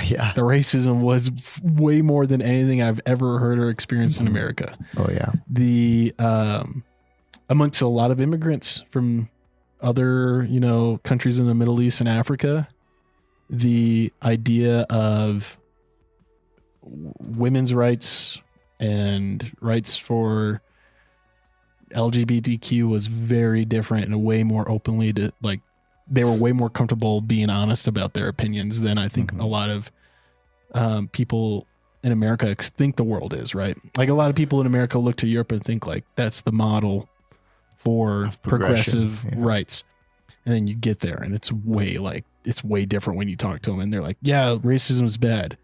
Yeah. The racism was way more than anything I've ever heard or experienced in America. Oh yeah. The, amongst a lot of immigrants from other, countries in the Middle East and Africa, the idea of women's rights and rights for LGBTQ was very different and way more openly to like, they were way more comfortable being honest about their opinions than I think a lot of people in America think the world is, right? Like a lot of people in America look to Europe and think like that's the model for progressive rights. And then you get there and it's way different when you talk to them and they're like, yeah, racism is bad.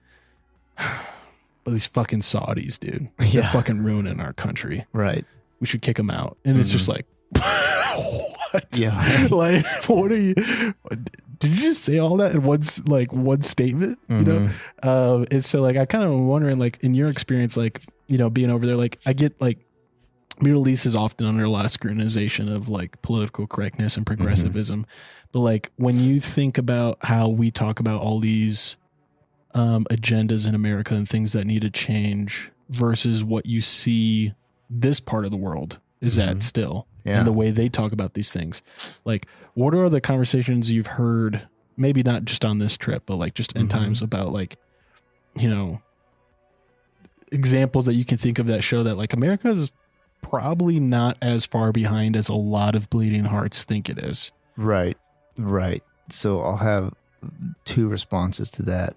But these fucking Saudis, dude, they're fucking ruining our country. Right. We should kick them out. And it's just like, what? Yeah. Like, what are you, did you just say all that in one statement? And so like, I kind of wondering like in your experience, like, being over there, like I get like Middle East is often under a lot of scrutinization of like political correctness and progressivism. But like, when you think about how we talk about all these agendas in America and things that need to change versus what you see this part of the world is at still, and the way they talk about these things, like what are the conversations you've heard, maybe not just on this trip, but like just in times about like, examples that you can think of that show that like America is probably not as far behind as a lot of bleeding hearts think it is. Right. So I'll have two responses to that.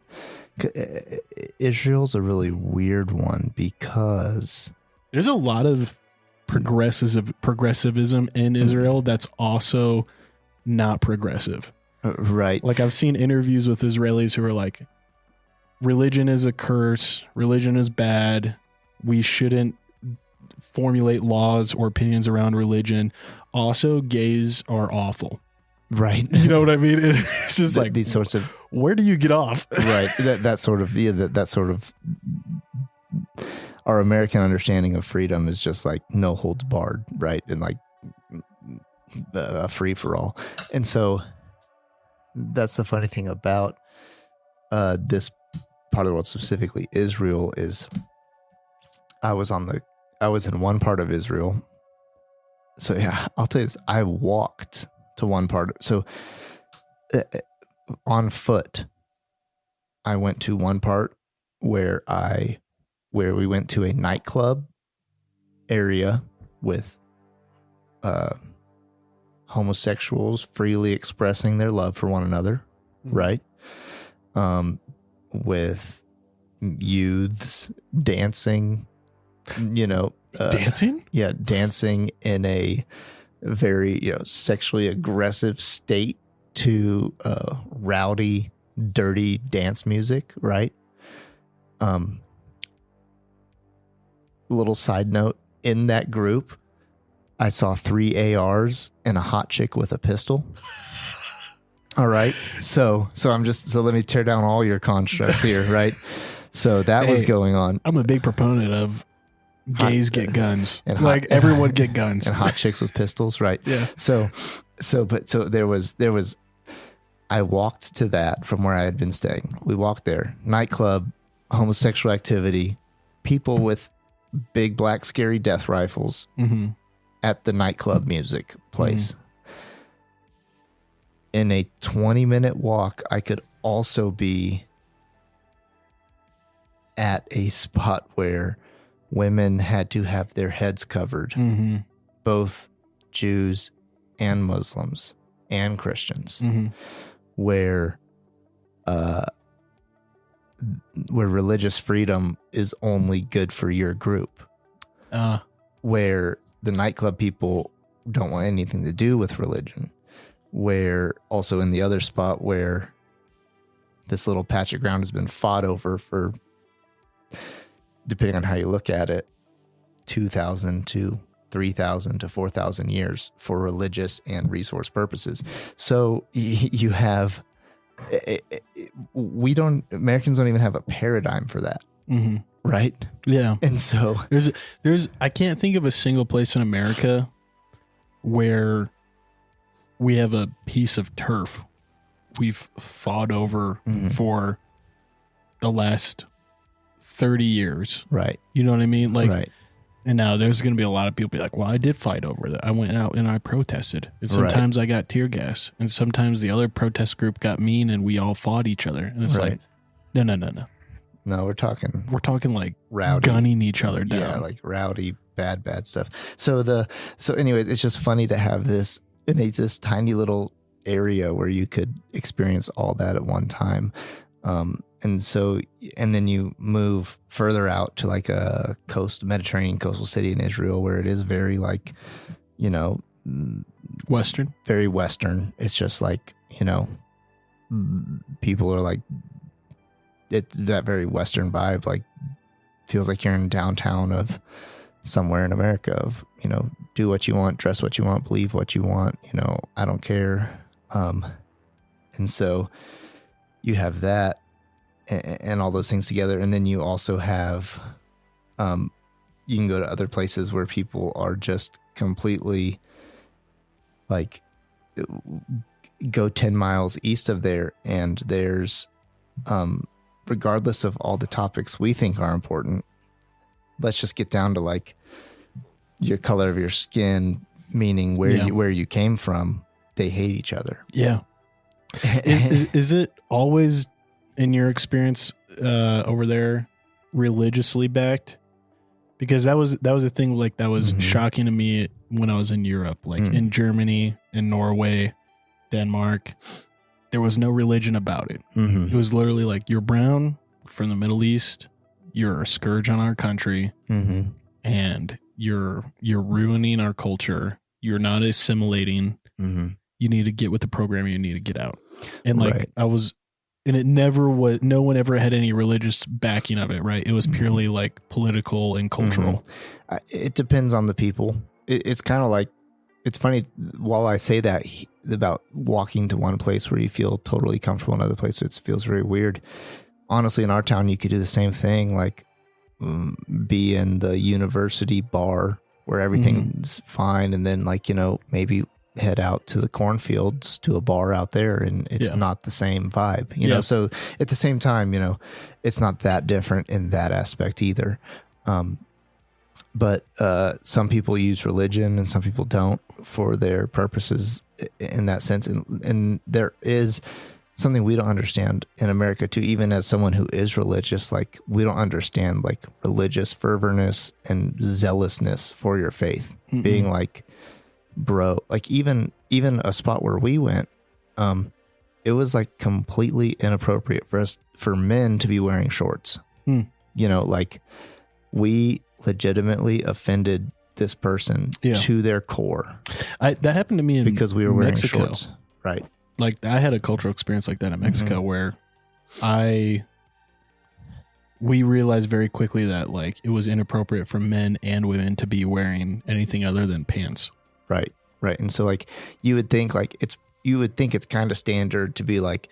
Israel's a really weird one because there's a lot of progressivism in Israel that's also not progressive. Right. Like I've seen interviews with Israelis who are like, religion is a curse. Religion is bad. We shouldn't formulate laws or opinions around religion. Also, gays are awful. Right. You know what I mean? It's just like these sorts of, where do you get off? Right. That sort of our American understanding of freedom is just like no holds barred. Right. And like free for all. And so that's the funny thing about this part of the world, specifically Israel, is I was in one part of Israel. So yeah, I'll tell you this. I walked to one part. So on foot, I went to one part where we went to a nightclub area with homosexuals freely expressing their love for one another. Right. with youths dancing, dancing? Yeah, dancing in a very, sexually aggressive state to rowdy, dirty dance music, right? Little side note, in that group, I saw 3 ARs and a hot chick with a pistol. All right. So let me tear down all your constructs here, right? So that was going on. I'm a big proponent of gays get guns. And everyone get guns. And hot chicks with pistols, right? Yeah. So there was I walked to that from where I had been staying. We walked there. Nightclub, homosexual activity, people with big black scary death rifles at the nightclub music place. In a 20-minute walk, I could also be at a spot where women had to have their heads covered, both Jews and Muslims and Christians, where religious freedom is only good for your group, where the nightclub people don't want anything to do with religion, where also in the other spot where this little patch of ground has been fought over for, depending on how you look at it, 2,000 to 3,000 to 4,000 years for religious and resource purposes. So you have, Americans don't even have a paradigm for that. Right? Yeah. And so there's I can't think of a single place in America where we have a piece of turf we've fought over for the last 30 years. Right. You know what I mean? Like, right. And now there's going to be a lot of people be like, well, I did fight over that. I went out and I protested. And sometimes I got tear gas. And sometimes the other protest group got mean and we all fought each other. And it's like, no. No, we're talking like rowdy, gunning each other down. Yeah, like rowdy, bad stuff. So anyway, it's just funny to have this in this tiny little area where you could experience all that at one time. And then you move further out to like a Mediterranean coastal city in Israel where it is very like, Western, very Western. It's just like, people are like, it's that very Western vibe, like feels like you're in downtown of somewhere in America of, do what you want, dress what you want, believe what you want, I don't care. And so you have that and all those things together. And then you also have, you can go to other places where people are just completely like, go 10 miles east of there and there's, regardless of all the topics we think are important, let's just get down to like your color of your skin, meaning where you came from. They hate each other. Yeah. Is it always, in your experience over there, religiously backed? Because that was a thing like that was shocking to me when I was in Europe, like in Germany, in Norway, Denmark. There was no religion about it. It was literally like, you're brown from the Middle East, you're a scourge on our country, and you're ruining our culture. You're not assimilating. You need to get with the program. You need to get out. And like it never was. No one ever had any religious backing of it. Right? It was purely like political and cultural. It depends on the people. It's kind of like, it's funny, while I say that about walking to one place where you feel totally comfortable, another place it feels very weird. Honestly, in our town, you could do the same thing, like be in the university bar where everything's fine, and then like, maybe head out to the cornfields to a bar out there, and it's not the same vibe, you know? So at the same time, it's not that different in that aspect either. But some people use religion and some people don't for their purposes in that sense. And there is something we don't understand in America too, even as someone who is religious, like we don't understand like religious fervorness and zealousness for your faith, being like, bro, like even a spot where we went, it was like completely inappropriate for men to be wearing shorts. You know, like we legitimately offended this person to their core. That happened to me in because we were wearing Mexico. shorts. Right. Like I had a cultural experience like that in Mexico where we realized very quickly that like it was inappropriate for men and women to be wearing anything other than pants. Right. Right. And so like you would think it's kind of standard to be like,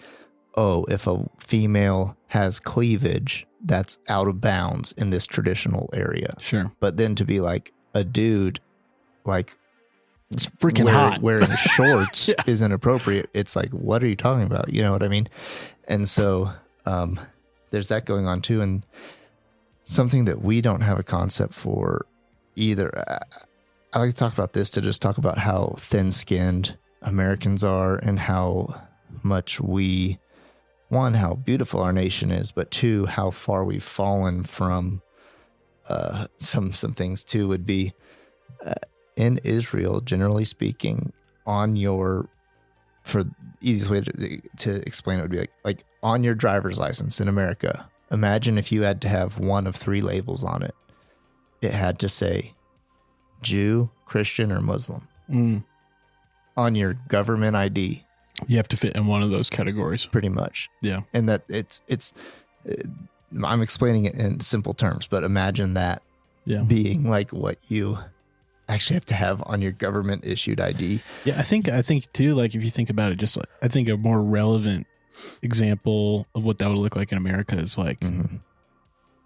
oh, if a female has cleavage, that's out of bounds in this traditional area. Sure. But then to be like a dude, like it's freaking hot wearing shorts is inappropriate. It's like, what are you talking about? You know what I mean? And so, there's that going on too. And something that we don't have a concept for either. I like to talk about this to just talk about how thin-skinned Americans are and how much how beautiful our nation is, but two, how far we've fallen from some things too would be in Israel, generally speaking, for the easiest way to explain it would be like on your driver's license in America, imagine if you had to have one of three labels on it. It had to say Jew, Christian, or Muslim. On your government ID. You have to fit in one of those categories. Pretty much. Yeah. And that I'm explaining it in simple terms, but imagine that being like what you actually have to have on your government issued ID. Yeah, I think too, like if you think about it, just like, I think a more relevant example of what that would look like in America is like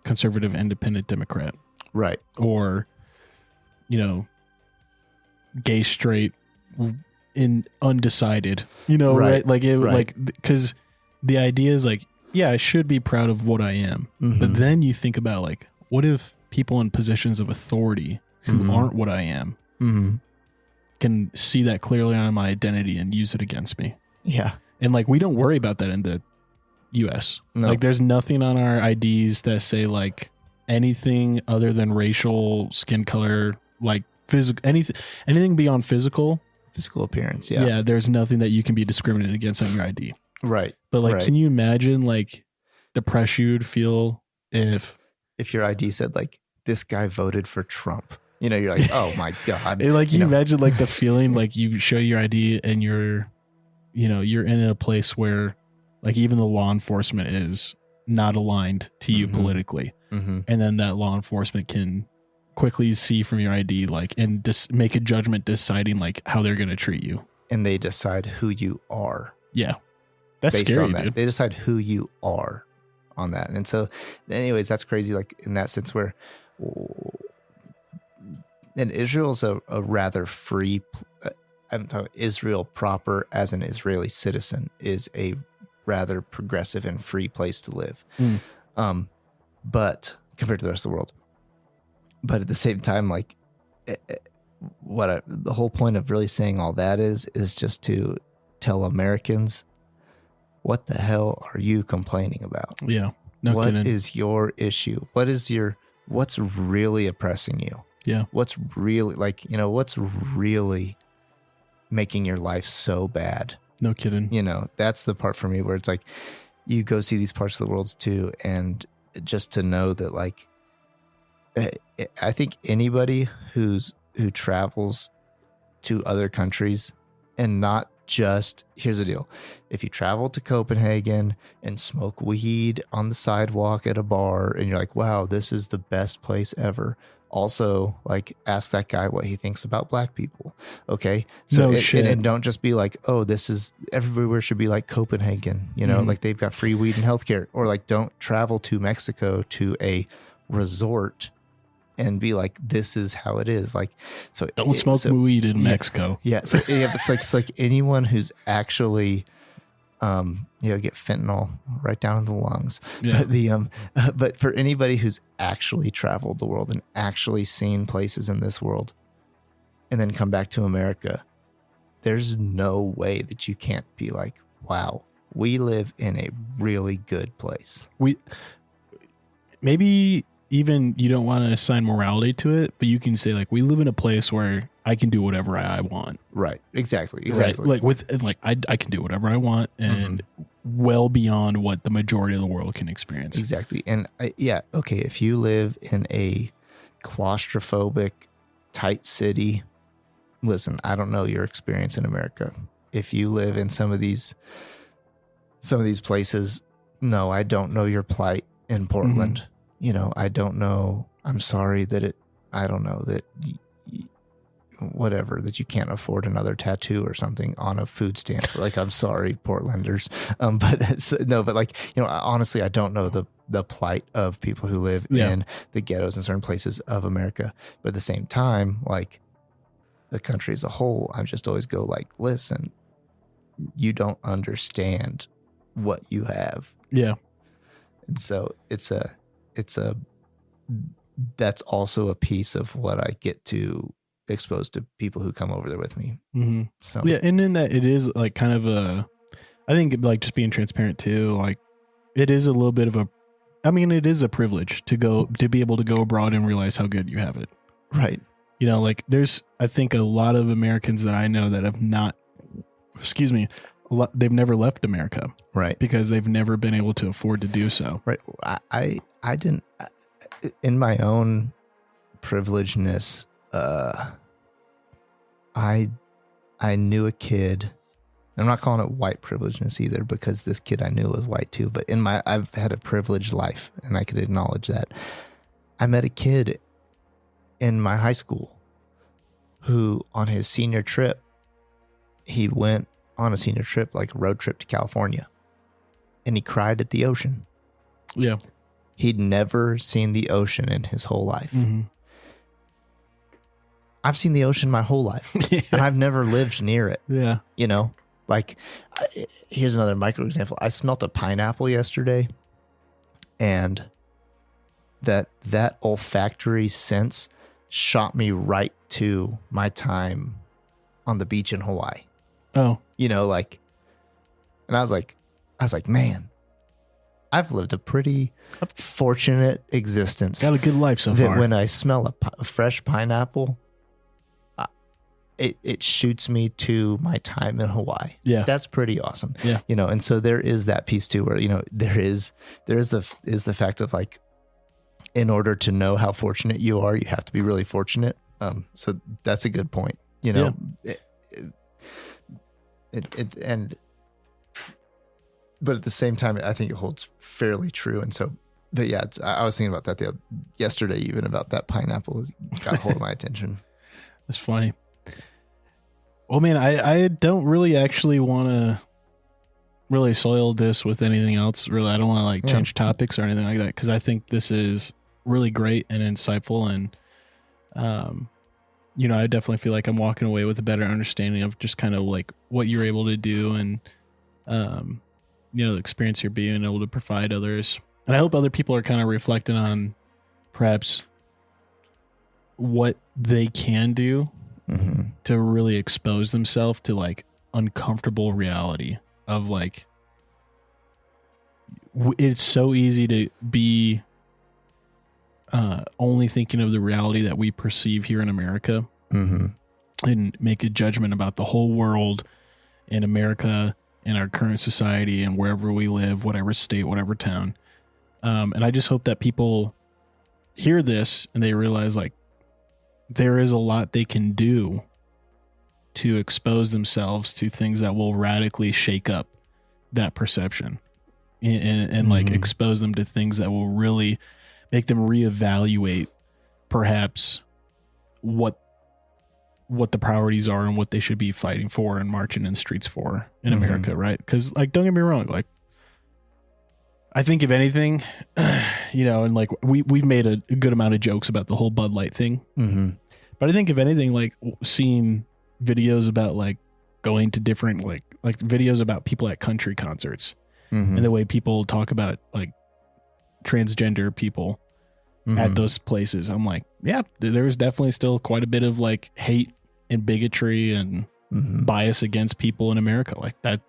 conservative independent Democrat. Right. Or, you know, gay, straight, in undecided, you know, right? Like because the idea is like, yeah, I should be proud of what I am. But then you think about like, what if people in positions of authority who aren't what I am can see that clearly on my identity and use it against me? Yeah. And like, we don't worry about that in the US. No. Like there's nothing on our IDs that say like anything other than racial, skin color, like physical, anything beyond physical appearance. Yeah. Yeah. There's nothing that you can be discriminated against on your ID. Right. But like, can you imagine like the pressure you'd feel if your ID said like, this guy voted for Trump? You know, you're like, oh my God. Like you imagine like the feeling like you show your ID and you're in a place where like even the law enforcement is not aligned to you politically. And then that law enforcement can quickly see from your ID, like, and just make a judgment deciding like how they're going to treat you. And they decide who you are. Yeah. That's based scary, on that. Dude. They decide who you are on that. And so anyways, that's crazy. Like in that sense where, and Israel's a rather free, I'm talking Israel proper as an Israeli citizen is a rather progressive and free place to live. But compared to the rest of the world, but at the same time, like the whole point of really saying all that is just to tell Americans, what the hell are you complaining about? Yeah. No what kidding. is your issue? What's really oppressing you? Yeah. What's really what's really making your life so bad? No kidding. You know, that's the part for me where it's like, you go see these parts of the world too. And just to know that like, I think anybody who travels to other countries and not just, here's the deal. If you travel to Copenhagen and smoke weed on the sidewalk at a bar and you're like, wow, this is the best place ever. Also, like, ask that guy what he thinks about black people. Okay. So, and don't just be like, oh, this is everywhere should be like Copenhagen, you know, like they've got free weed and healthcare, or like, don't travel to Mexico to a resort and be like, this is how it is. Like, so don't smoke weed in Mexico. Yeah. So it's like anyone who's actually, get fentanyl right down in the lungs. Yeah. But for anybody who's actually traveled the world and actually seen places in this world and then come back to America, there's no way that you can't be like, wow, we live in a really good place. Maybe even you don't want to assign morality to it, but you can say like, we live in a place where I can do whatever I want. Right. Exactly. Right. Like I can do whatever I want, and well beyond what the majority of the world can experience. Exactly. And okay. If you live in a claustrophobic, tight city, listen, I don't know your experience in America. If you live in some of these places, no, I don't know your plight in Portland. I don't know. I'm sorry that I don't know that whatever, that you can't afford another tattoo or something on a food stamp. Like, I'm sorry, Portlanders. But like, honestly, I don't know the plight of people who live in the ghettos in certain places of America. But at the same time, like the country as a whole, I just always go like, listen, you don't understand what you have. Yeah. And so that's also a piece of what I get to expose to people who come over there with me. Mm-hmm. So yeah, and in that it is like kind of I think like just being transparent too, like it is a little bit of it is a privilege to be able to go abroad and realize how good you have it. Right. Like there's, I think a lot of Americans that I know that have not, they've never left America. Right. Because they've never been able to afford to do so. Right. I didn't, in my own privilegedness, I knew a kid. I'm not calling it white privilegedness either, because this kid I knew was white too, but I've had a privileged life, and I could acknowledge that. I met a kid in my high school who, on his senior trip, he went on a senior trip, like a road trip to California, and he cried at the ocean. Yeah. He'd never seen the ocean in his whole life. Mm-hmm. I've seen the ocean my whole life, and I've never lived near it. Yeah. Like, here's another micro example. I smelt a pineapple yesterday, and that olfactory sense shot me right to my time on the beach in Hawaii. Oh. And I was like, man, I've lived a pretty fortunate existence. Got a good life so far. That when I smell a fresh pineapple, it shoots me to my time in Hawaii. Yeah. That's pretty awesome. Yeah. And so there is that piece too, where, there is the fact of like, in order to know how fortunate you are, you have to be really fortunate. So that's a good point, Yeah. But at the same time, I think it holds fairly true. And so, but yeah, I was thinking about that yesterday, even about that pineapple got a hold of my attention. That's funny. Well, man, I don't really actually want to really soil this with anything else. Really, I don't want to change topics or anything like that, because I think this is really great and insightful. And, I definitely feel like I'm walking away with a better understanding of just kind of like what you're able to do, and, the experience you're being able to provide others. And I hope other people are kind of reflecting on perhaps what they can do to really expose themselves to like uncomfortable reality of like, it's so easy to be only thinking of the reality that we perceive here in America and make a judgment about the whole world in America, in our current society, and wherever we live, whatever state, whatever town. And I just hope that people hear this and they realize like there is a lot they can do to expose themselves to things that will radically shake up that perception and like expose them to things that will really make them reevaluate perhaps what the priorities are and what they should be fighting for and marching in streets for in America, right? Because like, don't get me wrong, like I think if anything, and like we've made a good amount of jokes about the whole Bud Light thing, but I think if anything, like seeing videos about like going to different like videos about people at country concerts and the way people talk about like transgender people at those places, I'm like, yeah, there's definitely still quite a bit of like hate and bigotry and bias against people in America. Like that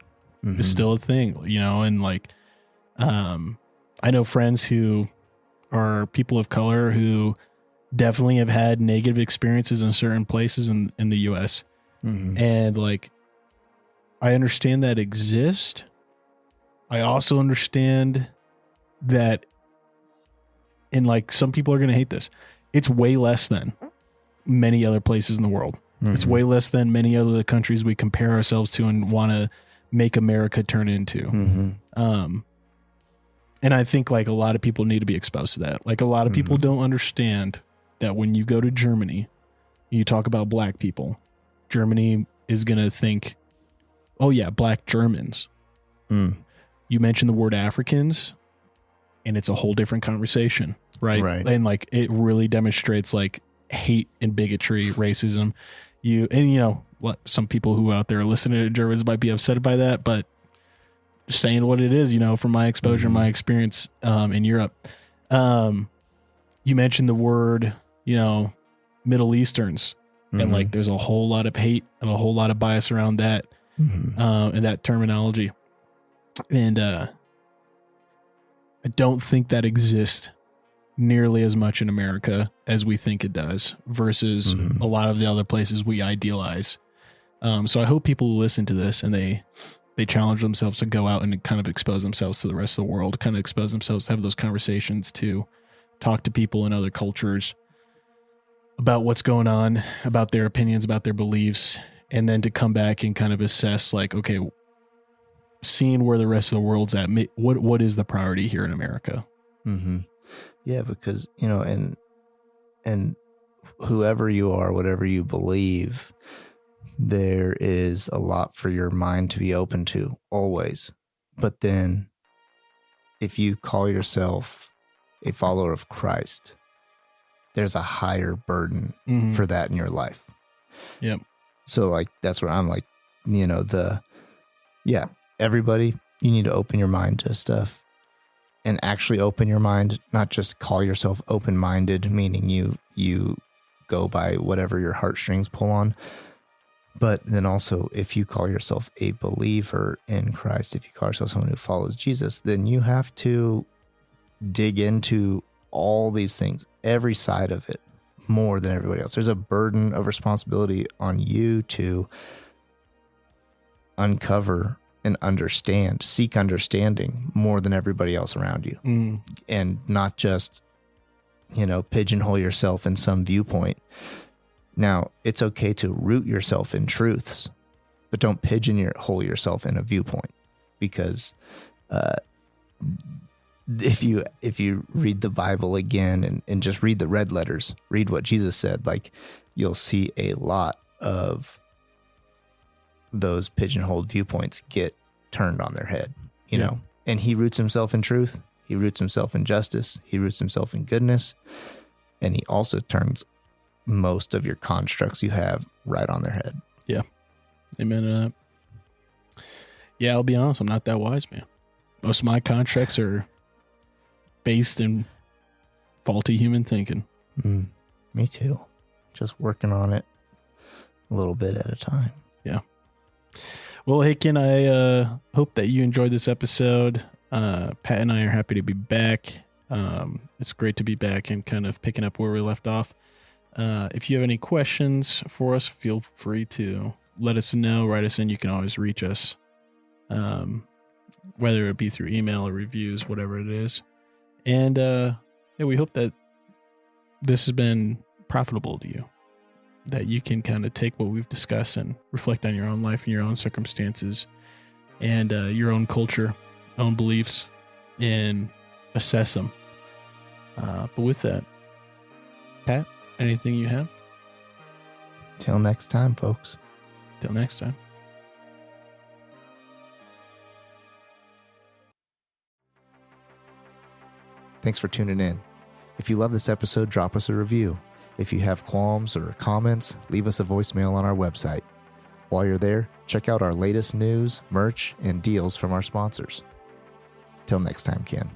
is still a thing, and like, I know friends who are people of color who definitely have had negative experiences in certain places in the U.S. Mm-hmm. And like, I understand that exist. I also understand that, and like some people are going to hate this, it's way less than many other places in the world. Mm-hmm. It's way less than many other countries we compare ourselves to and want to make America turn into. Mm-hmm. And I think like a lot of people need to be exposed to that. Like a lot of people don't understand that when you go to Germany, you talk about black people, Germany is going to think, oh yeah, black Germans. Mm. You mention the word Africans and it's a whole different conversation, right? And like it really demonstrates like hate and bigotry, racism. Some people who out there listening to Germans might be upset by that, but just saying what it is, from my exposure, my experience in Europe. You mentioned the word, Middle Easterns, and like there's a whole lot of hate and a whole lot of bias around that and that terminology. And I don't think that exists nearly as much in America as we think it does versus a lot of the other places we idealize. So I hope people listen to this and they challenge themselves to go out and kind of expose themselves to the rest of the world, kind of expose themselves to have those conversations, to talk to people in other cultures about what's going on, about their opinions, about their beliefs, and then to come back and kind of assess like, okay, seeing where the rest of the world's at, what is the priority here in America? Mm-hmm. Yeah, because, and whoever you are, whatever you believe, there is a lot for your mind to be open to always. But then if you call yourself a follower of Christ, there's a higher burden for that in your life. Yep. So like, that's where I'm like, everybody, you need to open your mind to stuff and actually open your mind, not just call yourself open-minded, meaning you go by whatever your heartstrings pull on. But then also, if you call yourself a believer in Christ, if you call yourself someone who follows Jesus, then you have to dig into all these things, every side of it, more than everybody else. There's a burden of responsibility on you to uncover and seek understanding more than everybody else around you. And not just, pigeonhole yourself in some viewpoint. Now, it's okay to root yourself in truths, but don't pigeonhole yourself in a viewpoint, because if you read the Bible again and just read the red letters, read what Jesus said, like you'll see a lot of those pigeonholed viewpoints get turned on their head, you know, and he roots himself in truth. He roots himself in justice. He roots himself in goodness. And he also turns most of your constructs you have right on their head. Yeah. Amen to that. Yeah, I'll be honest. I'm not that wise, man. Most of my contracts are based in faulty human thinking. Me too. Just working on it a little bit at a time. Yeah. Well, hey, Ken, I hope that you enjoyed this episode. Pat and I are happy to be back. It's great to be back and kind of picking up where we left off. If you have any questions for us, feel free to let us know, write us in. You can always reach us, whether it be through email or reviews, whatever it is. And we hope that this has been profitable to you, that you can kind of take what we've discussed and reflect on your own life and your own circumstances and your own culture, own beliefs, and assess them. But with that, Pat, anything you have? Till next time, folks. Till next time. Thanks for tuning in. If you love this episode, drop us a review. If you have qualms or comments, leave us a voicemail on our website. While you're there, check out our latest news, merch, and deals from our sponsors. Till next time, Ken.